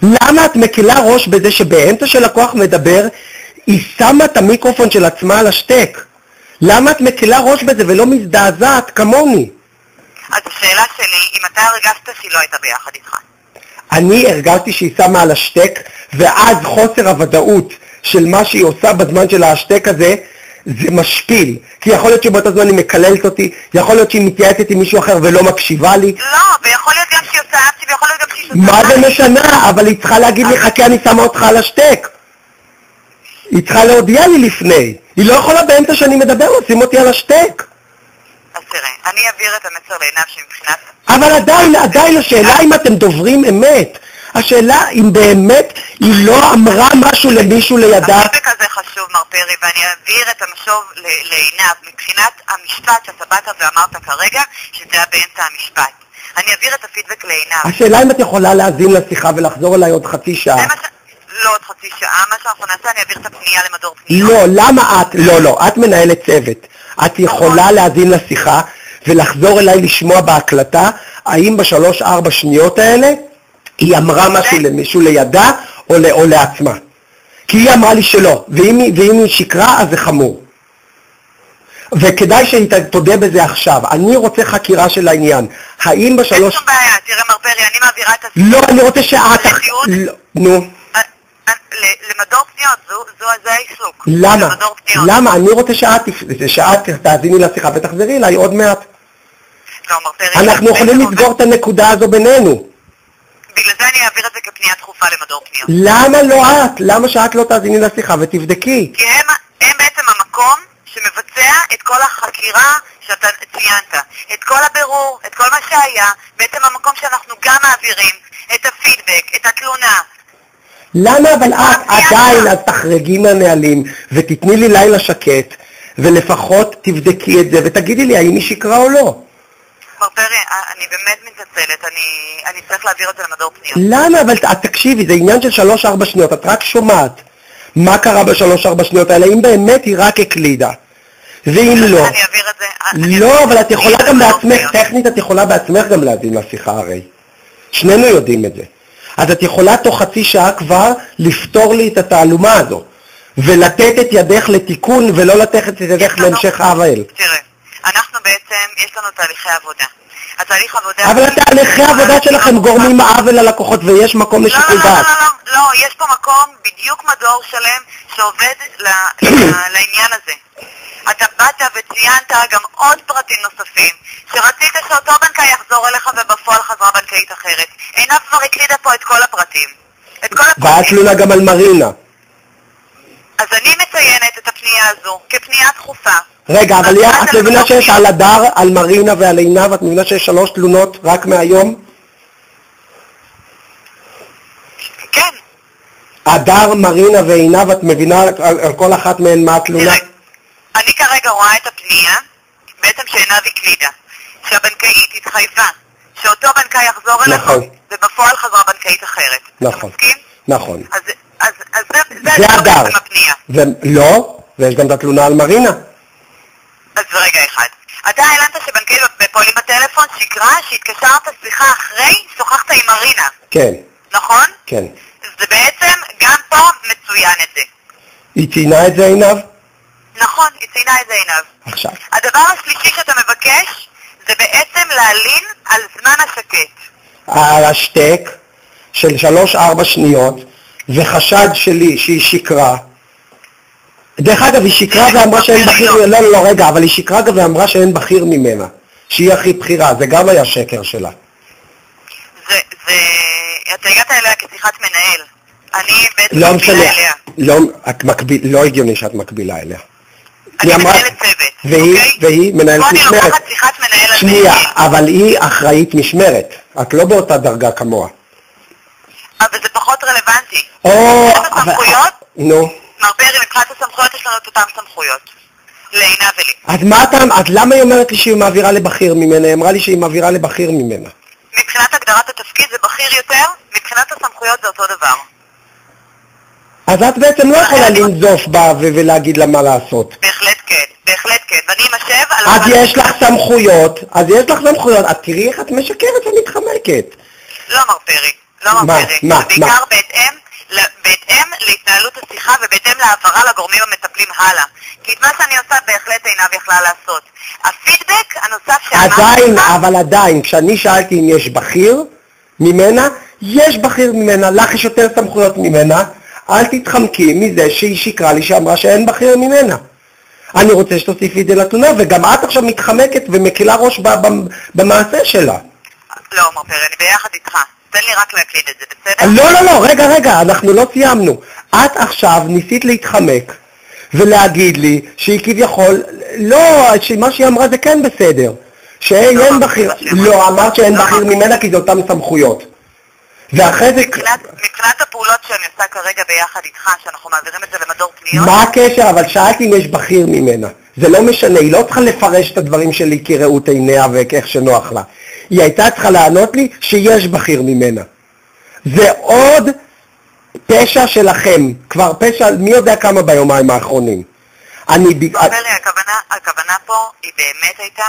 למה את מקלה ראש בזה שבאמצע של לקוח מדבר היא שמה את המיקרופון של עצמה על השטק? למה את מקלה ראש בזה ולא מזדעזעת כמוני? אז השאלה שלי, אם אתה הרגשת שהיא לא הייתה ביחד איתך. אני הרגשתי שהיא שמה על השטק, ואז חוסר הוודאות של מה שהיא עושה בזמן של השטק הזה, זה משפיל. כי יכול להיות שבאותו זמן היא מקללת אותי, יכול להיות שהיא מתייעצת עם מישהו אחר ולא מקשיבה לי. לא, ויכול להיות גם שהיא עושה אצי, ויכול להיות גם שהיא שותפה. מה זה משנה? אבל היא צריכה להגיד לי, חכה, אני שמה אותך על השטק. היא צריכה להודיע לי לפני. היא לא יכולה באמצע שאני מדבר, לשים אותי על השטק. אז תראה, אני אעביר את המסר לעינב שמבחינת... אבל עדיין השאלה אם אתם דוברים אמת. השאלה אם באמת היא לא אמרה משהו למישהו לידה. הפידבק הזה חשוב, מר פרי, ואני אעביר את המשוב לעינב מבחינת המשפט שאתה באת ואמרת כרגע, שזה היה באמצע המשפט. אני אעביר את הפידבק לעינב. השאלה אם את יכולה להאזין לשיחה ולחזור אליי עוד חצי שעה. לא עוד חצי שעה, מה שאנחנו נעשה, אני אעביר את הפנייה למדור פניות. לא, למה את? לא, את מנהלת צוות. את יכולה להאזין לשיחה ולחזור אליי לשמוע בהקלטה, האם ב3-4 שניות האלה היא אמרה משהו למישהו לידה או לעצמה. כי היא אמרה לי שלא, ואם היא שקרה אז זה חמור. וכדאי שהיא תודה בזה עכשיו. אני רוצה חקירה של העניין. האם ב3... אין שום בעיה, תראה מר פרי, אני מעבירה את השיחה. לא, אני רוצה שאת... נו. למדור פניות, זה העיסוק. למה? למה? אני רוצה שאת תאזיני לשיחה ותחזרי אליי עוד מעט. לא, מר פרי... אנחנו יכולים לסגור את הנקודה הזו בינינו. בגלל זה אני אעביר את זה כפנייה דחופה למדור פניות. למה לא את? למה שאת לא תאזיני לשיחה ותבדקי? כי הם בעצם המקום שמבצע את כל החקירה שאתה ציינת, את כל הבירור, את כל מה שהיה, בעצם המקום שאנחנו גם מעבירים את הפידבק, את התלונה. למה אבל את עדיין אז תחרגי מהנהלים ותתני לי לילה שקט ולפחות תבדקי את זה ותגידי לי האם היא שקרה או לא? מר פרי, אני באמת מתנצלת, אני צריך להעביר את זה למדור פניות. למה? אבל תקשיבי, זה עניין של 3-4 שניות, את רק שומעת מה קרה ב3-4 שניות האלה, אם באמת היא רק הקלידה. ואם לא... אני אעביר את זה... לא, אבל את יכולה גם בעצמך, טכנית את יכולה בעצמך גם להזין לשיחה הרי. שנינו יודעים את זה. אז את יכולה תוך חצי שעה כבר לפתור לי את התעלומה הזו, ולתת את ידך לתיקון ולא לתת את ידך להמשך העוול. תראה, אנחנו בעצם, יש לנו תהליכי עבודה. התהליך עבודה... אבל התהליכי העבודה שלכם גורמים עוול ללקוחות ויש מקום לשיקול דעת. לא, יש פה מקום, בדיוק מדור שלם שעובד לעניין הזה. אתה באת וציינת גם עוד פרטים נוספים, שרצית שאותו בנקאי יחזור אליך ובפועל חזרה בנקאית אחרת. עינב כבר הקלידה פה את כל הפרטים. ואת תלונה גם על מרינה. אז אני מציינת את הפנייה הזו כפנייה דחופה. רגע, אבל את מבינה שיש על הדר, על מרינה ועל עינב, את מבינה שיש 3 תלונות רק מהיום? כן. הדר, מרינה ועינב, את מבינה על כל אחת מהן מה התלונה? אני כרגע רואה את הפנייה, בעצם שעינב הקלידה, שהבנקאית התחייבה, שאותו בנקאי יחזור אליך, נכון. ובפועל חזרה בנקאית אחרת. נכון. אתה מסכים? נכון. אז זה הדר. בעצם הפנייה. לא, ויש גם את התלונה על מרינה. אז רגע אחד. אתה העלנת שבנקאית בפועלים בטלפון שיקרה שהתקשרת שיחה אחרי, שוחחת עם מרינה. כן. נכון? כן. זה בעצם גם פה מצוין את זה. היא ציינה את זה עינב? נכון, היא ציינה את זה עינב. עכשיו. הדבר השלישי שאתה מבקש זה בעצם להלין על זמן השקט. על השטק של 3-4 שניות, וחשד שלי שהיא שקרה. דרך אגב, היא שקרה ואמרה שאין בכיר, לא, רגע, אבל היא שקרה גם ואמרה שאין בכיר ממנה, שהיא הכי בכירה, זה גם היה שקר שלה. אתה הגעת אליה כשיחת מנהל. אני בעצם לא מקבילה אליה. לא הגיוני שאת מקבילה אליה. אני מנהלת צוות, והיא מנהלת משמרת. פה אני לוקחת שיחת מנהל על שנייה, אבל היא אחראית משמרת. את לא באותה דרגה כמוה. אבל זה פחות רלוונטי. מבחינת הסמכויות? נו. מר פרי, מבחינת הסמכויות יש לנו את אותן סמכויות. לעינה ולי. אז למה היא אומרת לי שהיא מעבירה לבכיר ממנה? היא אמרה לי שהיא מעבירה לבכיר ממנה. מבחינת הגדרת התפקיד זה בכיר יותר, מבחינת הסמכויות זה אותו דבר. אז את בעצם לא יכולה לנזוף בה ולהגיד לה מה לעשות. בהחלט כן, בהחלט כן. ואני אמשב על... אז יש לך סמכויות, את תראי איך את משקרת ומתחמקת. לא מר פרי, לא מר פרי. זה בעיקר בהתאם להתנהלות השיחה ובהתאם להעברה לגורמים המטפלים הלאה. כי את מה שאני עושה בהחלט עינב יכלה לעשות. הפידבק הנוסף עדיין, אבל עדיין, כשאני שאלתי אם יש בכיר ממנה, יש בכיר ממנה, לך יש יותר סמכויות ממנה, אל תתחמקי מזה שהיא שקרה לי שאמרה שאין בכיר ממנה. אני רוצה שתוסיפי את זה לתלונה, וגם את עכשיו מתחמקת ומקילה ראש במעשה שלה. לא, מר פרי, אני ביחד איתך. תן לי רק להקליד את זה, בסדר? לא, רגע, אנחנו לא סיימנו. את עכשיו ניסית להתחמק ולהגיד לי שהיא כביכול, לא, שמה שהיא אמרה זה כן בסדר. שאין בכיר, לא, אמרת שאין בכיר ממנה כי זה אותם סמכויות. ואחרי זה... מבחינת הפעולות שאני עושה כרגע ביחד איתך, שאנחנו מעבירים את זה למדור פניות... מה הקשר? אבל שאלתי אם יש בכיר ממנה. זה לא משנה, היא לא צריכה לפרש את הדברים שלי כראות עיניה ואיך שנוח לה. היא הייתה צריכה לענות לי שיש בכיר ממנה. זה עוד פשע שלכם, כבר פשע, מי יודע כמה ביומיים האחרונים. הכוונה פה היא באמת הייתה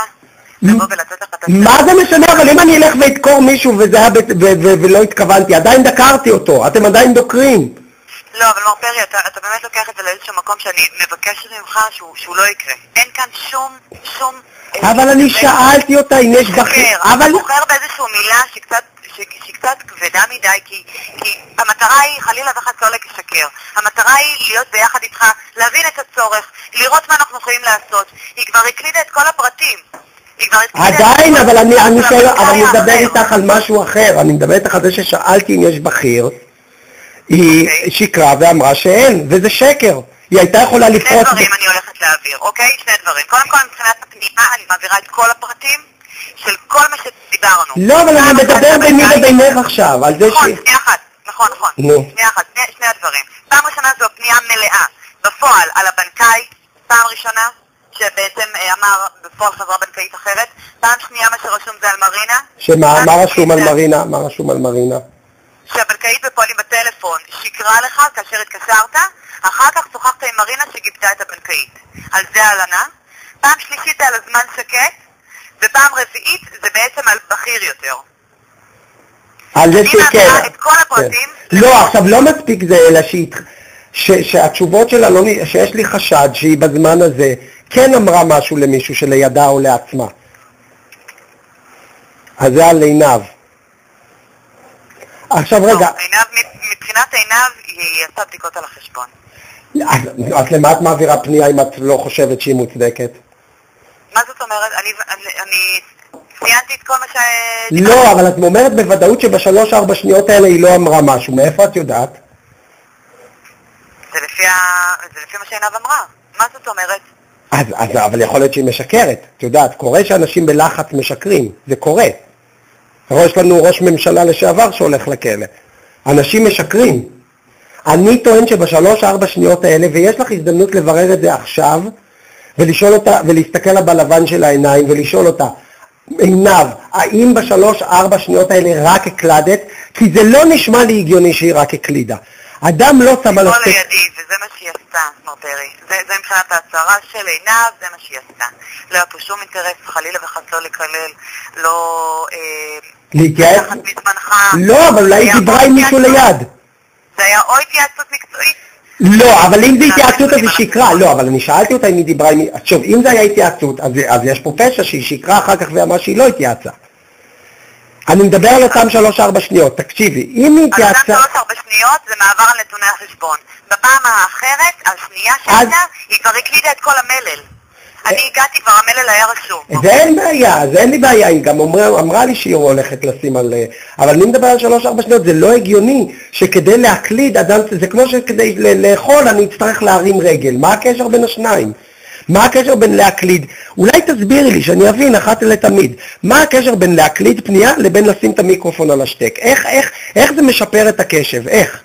לבוא ולתת לך את הסדר. מה זה משנה? אבל אם אני אלך ואדקור מישהו ולא התכוונתי, עדיין דקרתי אותו, אתם עדיין דוקרים. לא, אבל מר פרי, אתה באמת לוקח את זה לאיזשהו מקום שאני מבקשת ממך שהוא לא יקרה. אין כאן שום... אבל אני שאלתי אותה אם יש בכיר, אבל... אתה בוחר באיזושהי מילה שהיא קצת כבדה מדי, כי המטרה היא חלילה וחס לא לשקר. המטרה היא להיות ביחד איתך, להבין את הצורך, לראות מה אנחנו יכולים לעשות. היא כבר הקלידה את כל הפרטים. עדיין, אבל אני מדבר איתך על משהו אחר. אני מדבר איתך על זה ששאלתי אם יש בכיר. היא שקרה ואמרה שאין, וזה שקר. היא הייתה יכולה לפרוץ... שני דברים אני הולכת להעביר, אוקיי? שני דברים. קודם כל, מבחינת הפנייה, אני מעבירה את כל הפרטים של כל מה שדיברנו. לא, אבל אני מדבר ביני ובינך עכשיו, על זה נכון, שנייה אחת. נכון. שנייה אחת, שני הדברים. פעם ראשונה זו פנייה מלאה. בפועל, על הבנקאי, פעם ראשונה, שבעצם אמר בפועל חזרה בנקאית אחרת. פעם שנייה מה שרשום זה על מרינה. שמה רשום על מרינה? שהבנקאית בפועלים בטלפון שקרה לך כאשר התקשרת, אחר כך שוחחת עם מרינה שגיבתה את הבנקאית. על זה העלנה. פעם שלישית על הזמן שקט, ופעם רביעית זה בעצם על בכיר יותר. על זה שכן. את כל הפרטים. לא, עכשיו לא מספיק זה, אלא שהתשובות שלה, שיש לי חשד שהיא בזמן הזה כן אמרה משהו למישהו שלידה או לעצמה. אז זה על עינב. עכשיו רגע. מבחינת עינב היא עשה בדיקות על החשבון. אז למה את מעבירה פנייה אם את לא חושבת שהיא מוצדקת? מה זאת אומרת? אני ציינתי את כל מה ש... לא, אבל את אומרת בוודאות שב3-4 שניות האלה היא לא אמרה משהו. מאיפה את יודעת? זה לפי מה שעינב אמרה. מה זאת אומרת? אבל יכול להיות שהיא משקרת. את יודעת, קורה שאנשים בלחץ משקרים. זה קורה. יש לנו ראש ממשלה לשעבר שהולך לכלא. אנשים משקרים. אני טוען ב3-4 שניות האלה, ויש לך הזדמנות לברר את זה עכשיו, ולשאול אותה, ולהסתכל לה בלבן של העיניים, ולשאול אותה, עינב, האם ב3-4 שניות האלה רק הקלדת? כי זה לא נשמע לי הגיוני שהיא רק הקלידה. אדם לא שם על הסטק... לידי, וזה מה שהיא עשתה, מר פרי. זה מבחינת ההצהרה של עינב, זה מה שהיא עשתה. לא היה פה שום אינטרס, חלילה וחס לא לקלל, לא... להתייעץ? לא, אבל אולי היא דיברה עם מישהו ליד. זה היה או התייעצות מקצועית? לא, אבל אם זה התייעצות אז היא שקרה. לא, אבל אני שאלתי אותה אם היא דיברה עם... עכשיו, אם זה היה התייעצות, אז יש פה פשע שהיא שקרה אחר כך ואמרה שהיא לא התייעצה. אני מדבר על אותם 3-4 שניות, תקשיבי, אם היא התייעצה... על אותם 3-4 שניות זה מעבר על נתוני החשבון. בפעם האחרת, השנייה שהייתה, היא כבר הקלידה את כל המלל. אני הגעתי כבר, המלל היה רשום. זה אין בעיה, זה אין לי בעיה, היא גם אמרה לי שהיא הולכת לשים על... אבל אני מדבר על 3-4 שניות, זה לא הגיוני שכדי להקליד, זה כמו שכדי לאכול אני אצטרך להרים רגל. מה הקשר בין השניים? מה הקשר בין להקליד? אולי תסבירי לי, שאני אבין אחת לתמיד. מה הקשר בין להקליד פנייה לבין לשים את המיקרופון על השתק? איך זה משפר את הקשב? איך?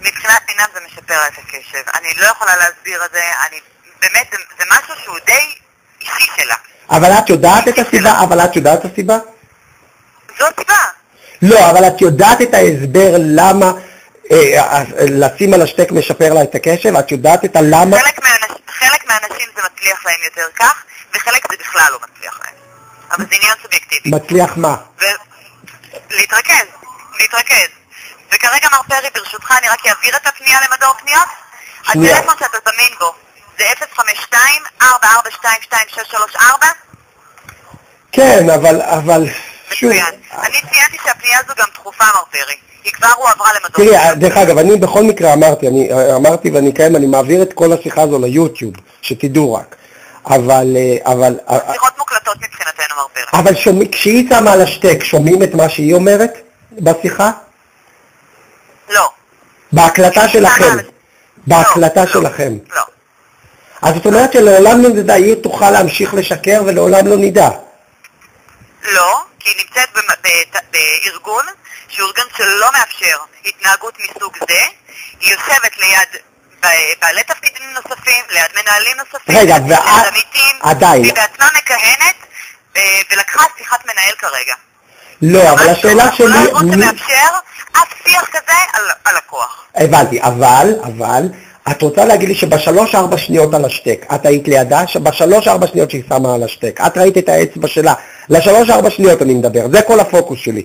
מבחינת עינב זה משפר את הקשב. אני לא יכולה להסביר את זה, באמת, זה משהו שהוא די אישי שלה. אבל את יודעת את הסיבה? אבל את יודעת את הסיבה? זו הסיבה. לא, אבל את יודעת את ההסבר למה לשים על השתק משפר לה את הקשב? את יודעת את הלמה? חלק מהאנשים זה מצליח להם יותר כך, וחלק זה בכלל לא מצליח להם. אבל זה עניין סובייקטיבי. מצליח מה? להתרכז. וכרגע מר פרי, ברשותך, אני רק אעביר את הפנייה למדור פניות. הטלפון שאתה זמין בו זה 052-442-2634? כן, אבל... מצוין. אני ציינתי שהפנייה הזו גם דחופה, מר פרי. היא כבר הועברה למדור. תראי, דרך אגב, אני בכל מקרה אמרתי ואני קיים, אני מעביר את כל השיחה הזו ליוטיוב, שתדעו רק. אבל... שיחות מוקלטות מבחינתנו, מר פרי. אבל כשהיא שמה על השתק, שומעים את מה שהיא אומרת בשיחה? לא. בהקלטה שלכם. בהקלטה שלכם. לא. אז זאת אומרת שלעולם לא נדע, היא תוכל להמשיך לשקר ולעולם לא נדע. לא, כי היא נמצאת בארגון, שהוא ארגון שלא מאפשר התנהגות מסוג זה. היא יושבת ליד בעלי תפקידים נוספים, ליד מנהלים נוספים, רגע, עדיין. היא בעצמה מכהנת ולקחה שיחת מנהל כרגע. לא, אבל השאלה שלי... לא ארגון שמאפשר אף שיח כזה על הכוח. הבנתי, אבל... את רוצה להגיד לי שב3-4 שניות על השתק, את היית לידה, שב3-4 שניות שהיא שמה על השתק, את ראית את האצבע שלה, ל3-4 שניות אני מדבר, זה כל הפוקוס שלי.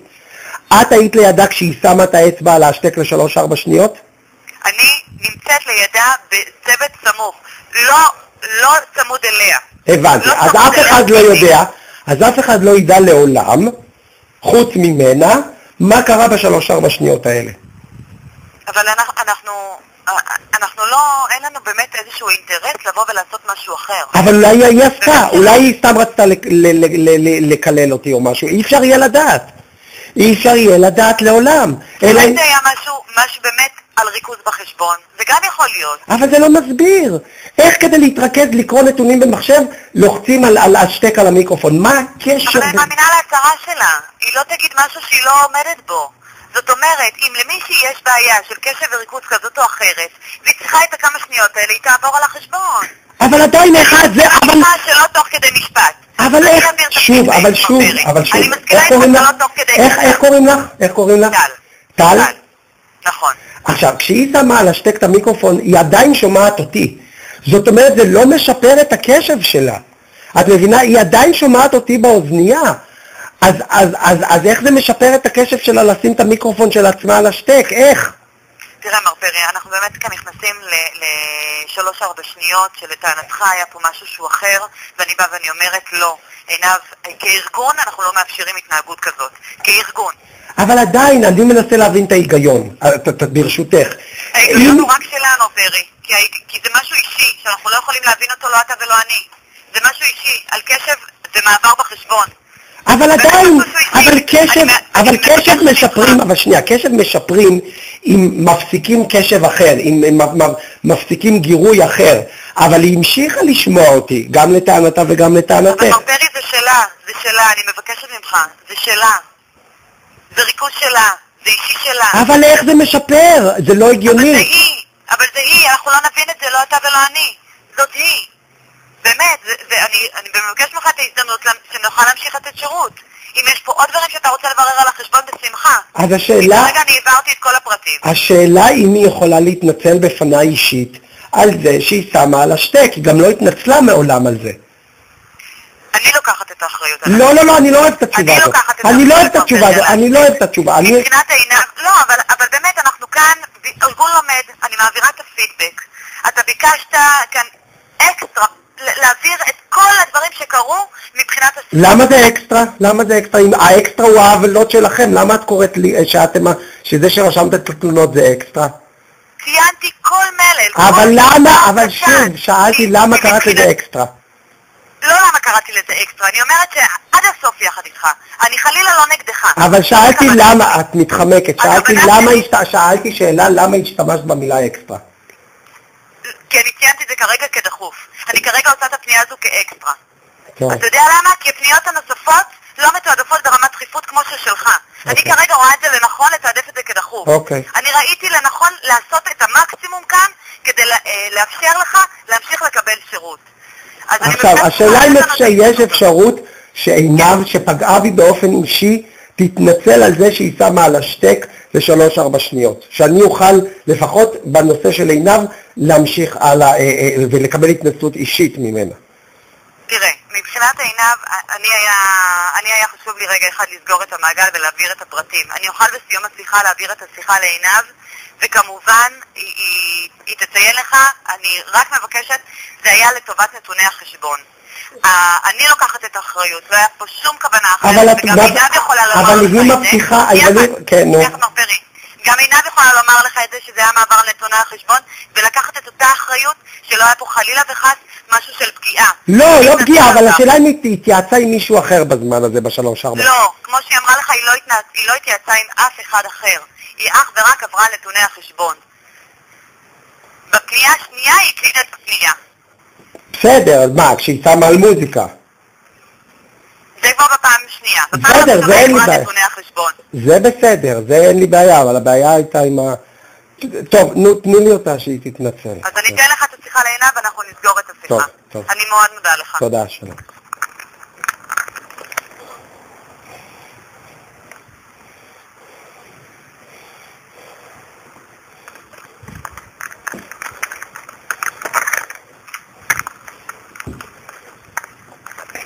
את היית לידה כשהיא שמה את האצבע על השתק ל3-4 שניות? אני נמצאת לידה בצוות סמוך, לא צמוד אליה. הבנתי, אז אף אחד לא יודע, אז אף אחד לא ידע לעולם, חוץ ממנה, מה קרה ב3-4 שניות האלה. אבל אנחנו לא, אין לנו באמת איזשהו אינטרס לבוא ולעשות משהו אחר. אבל אולי היא עשתה, אולי היא סתם רצתה לקלל אותי או משהו, אי אפשר יהיה לדעת. אי אפשר יהיה לדעת לעולם. אולי זה היה משהו באמת על ריכוז בחשבון, זה גם יכול להיות. אבל זה לא מסביר. איך כדי להתרכז, לקרוא נתונים במחשב, לוחצים על השתק על המיקרופון? מה הקשר? אבל אני מאמינה להצהרה שלה, היא לא תגיד משהו שהיא לא עומדת בו. זאת אומרת, אם למישהי יש בעיה של קשב וריכוז כזאת או אחרת, והיא צריכה את הכמה שניות האלה, היא תעבור על החשבון. אבל עדיין אחד זה... אני מסכימה שלא תוך כדי משפט. אבל איך? שוב, אני מסכימה איתך שלא תוך כדי משפט. איך קוראים לך? טל? נכון. עכשיו, כשהיא שמה על השתק את המיקרופון, היא עדיין שומעת אותי. זאת אומרת, זה לא משפר את הקשב שלה. את מבינה? היא עדיין שומעת אותי באוזנייה. אז איך זה משפר את הקשב שלה לשים את המיקרופון של עצמה על השתק? איך? תראה מר פרי, אנחנו באמת כאן נכנסים ל3-4 שניות שלטענתך היה פה משהו שהוא אחר, ואני באה ואני אומרת לא. עינב, כארגון אנחנו לא מאפשרים התנהגות כזאת. כארגון. אבל עדיין, אני מנסה להבין את ההיגיון, ברשותך. ההיגיון הוא רק שלנו פרי, כי זה משהו אישי, שאנחנו לא יכולים להבין אותו לא אתה ולא אני. זה משהו אישי, על קשב זה מעבר בחשבון. אבל עדיין, אבל קשב משפרים, אבל שנייה, קשב משפרים אם מפסיקים קשב אחר, אם מפסיקים גירוי אחר, אבל היא המשיכה לשמוע אותי, גם לטענתה וגם לטענתך. אבל מרפרי זה שלה, אני מבקשת ממך, זה שלה. זה ריכוז שלה, זה אישי שלה. אבל איך זה משפר? זה לא הגיוני. אבל זה היא, אנחנו לא נבין את זה, לא אתה ולא אני. זאת היא. באמת, אני מבקש ממך את ההזדמנות שנוכל להמשיך לתת שירות. אם יש פה עוד דברים שאתה רוצה לברר על החשבון, בשמחה. אז השאלה... כרגע אני העברתי את כל הפרטים. השאלה אם היא יכולה להתנצל בפניי אישית על זה שהיא שמה על השטק, היא גם לא התנצלה מעולם על זה. אני לוקחת את האחריות. לא, אני לא אוהב את התשובה הזאת. אני לא אוהב את התשובה. מבחינת העיניים, לא, אבל באמת אנחנו כאן, ארגון לומד, אני מעבירה את הפידבק. אתה ביקשת כאן אקסטרה, להעביר את כל הדברים שקרו מבחינת הסיפור. למה זה אקסטרה? אם האקסטרה הוא העוולות שלכם, למה את קוראת לי שזה שרשמת את התלונות זה אקסטרה? ציינתי כל מלל. אבל למה? אבל שוב, שאלתי למה קראת לזה אקסטרה. לא למה קראתי לזה אקסטרה, אני אומרת שעד הסוף יחד איתך, אני חלילה לא נגדך. אבל שאלתי למה, את מתחמקת, שאלתי שאלה למה השתמשת במילה אקסטרה. כי אני ציינתי את זה כרגע כדחוף. אני כרגע עושה את הפנייה הזו כאקסטרה. אתה יודע למה? כי הפניות הנוספות לא מתועדפות ברמת דחיפות כמו ששלך. אני כרגע רואה את זה לנכון לתעדף את זה כדחוף. אני ראיתי לנכון לעשות את המקסימום כאן כדי לאפשר לך להמשיך לקבל שירות. עכשיו, השאלה אם יש אפשרות שעינב שפגעה בי באופן אישי תתנצל על זה שהיא שמה על השטק ל3-4 שניות. שאני אוכל לפחות בנושא של עינב להמשיך הלאה ולקבל התנצלות אישית ממנה. תראה, מבחינת עינב, אני היה חשוב לי רגע אחד לסגור את המעגל ולהעביר את הפרטים. אני אוכל בסיום השיחה להעביר את השיחה לעינב, וכמובן היא תציין לך, אני רק מבקשת, זה היה לטובת נתוני החשבון. אני לוקחת את האחריות, לא היה פה שום כוונה אחרת, וגם עינב יכולה לומר לך את זה. גם עינב יכולה לומר לך את זה שזה היה מעבר לנתוני החשבון, ולקחת את אותה אחריות שלא היה פה חלילה וחס משהו של פגיעה. לא פגיעה, אבל השאלה אם היא התייעצה עם מישהו אחר בזמן הזה ב3-4. לא, כמו שהיא אמרה לך, היא לא התייעצה עם אף אחד אחר. היא אך ורק עברה נתוני החשבון. בפנייה השנייה היא הקליטה את הפנייה. בסדר, אז מה, כשהיא שמה על מוזיקה? זה כבר בפעם השנייה. בסדר, זה אין לי בעיה. זה בסדר, זה אין לי בעיה, אבל הבעיה הייתה עם ה... טוב, תנו לי אותה שהיא תתנצל. אז אני אתן לך את השיחה לעינב ואנחנו נסגור את השיחה. טוב. אני מאוד מודה לך. תודה, שלום.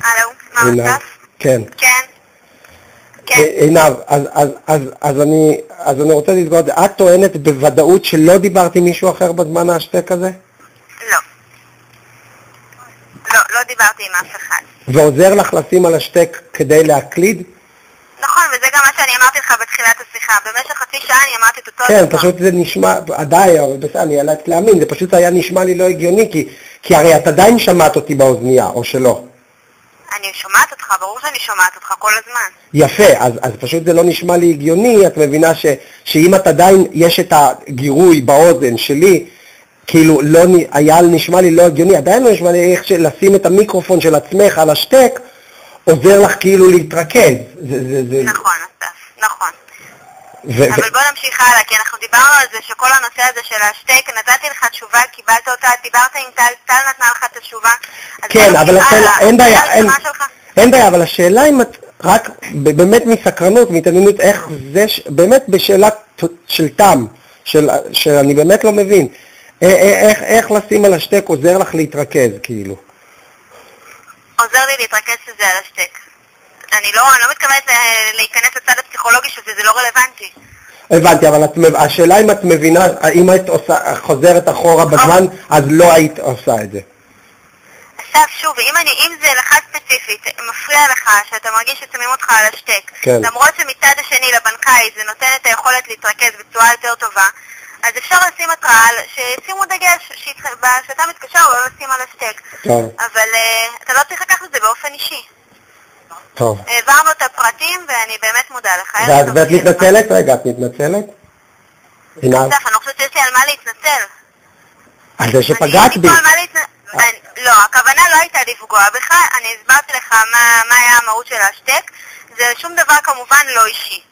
הלו, מה מצב? כן. עינב, אז אני רוצה לסגור את זה. את טוענת בוודאות שלא דיברת עם מישהו אחר בזמן ההשתק הזה? לא דיברתי עם אף אחד. ועוזר לך לשים על השתק כדי להקליד? נכון, וזה גם מה שאני אמרתי לך בתחילת השיחה. במשך חצי שעה אני אמרתי את אותו דבר. כן, פשוט זה נשמע, עדיין, אבל בסדר, אני ילדתי להאמין, זה פשוט היה נשמע לי לא הגיוני, כי הרי את עדיין שמעת אותי באוזנייה, או שלא? אני שומעת אותך, ברור שאני שומעת אותך כל הזמן. יפה, אז פשוט זה לא נשמע לי הגיוני, את מבינה שאם את עדיין, יש את הגירוי באוזן שלי, כאילו לא היה נשמע לי לא הגיוני, עדיין לא נשמע לי איך לשים את המיקרופון של עצמך על השטק, עוזר לך כאילו להתרכז. נכון, נכון. אבל בוא נמשיך הלאה, כי אנחנו דיברנו על זה שכל הנושא הזה של השטק, נתתי לך תשובה, קיבלת אותה, דיברת עם טל נתנה לך את התשובה. כן, אבל השאלה, אין בעיה, אבל השאלה אם את רק באמת מסקרנות, מהתעניינות, איך זה, באמת בשאלה של טעם, שאני באמת לא מבין, איך לשים על השטק עוזר לך להתרכז, כאילו? עוזר לי להתרכז שזה על השטק. אני לא מתכוונת להיכנס לצד הפסיכולוגי שזה, זה לא רלוונטי. הבנתי, אבל השאלה אם את מבינה, אם היית חוזרת אחורה בזמן, אז לא היית עושה את זה. עכשיו שוב, אם זה לך ספציפית, מפריע לך שאתה מרגיש ששמים אותך על השטק, כן. למרות שמצד השני לבנקאי זה נותן את היכולת להתרכז בצורה יותר טובה, אז אפשר לשים התראה, שישימו דגש, שאתה מתקשר או לא לשים על השטק. טוב. אבל אתה לא צריך לקחת את זה באופן אישי. טוב. העברנו את הפרטים ואני באמת מודה לך. ואת מתנצלת? רגע, את מתנצלת? אסף, אני חושבת שיש לי על מה להתנצל. על זה שפגעת בי. לא, הכוונה לא הייתה לפגוע בך, אני הסברתי לך מה היה המהות של ההשתק, זה שום דבר כמובן לא אישי.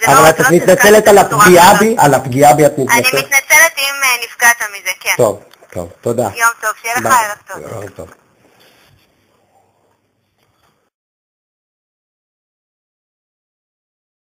אבל את מתנצלת על הפגיעה בי? על הפגיעה בי את מתנצלת? אני מתנצלת אם נפגעת מזה, כן. טוב, תודה. יום טוב, שיהיה לך ערב טוב. ערב טוב.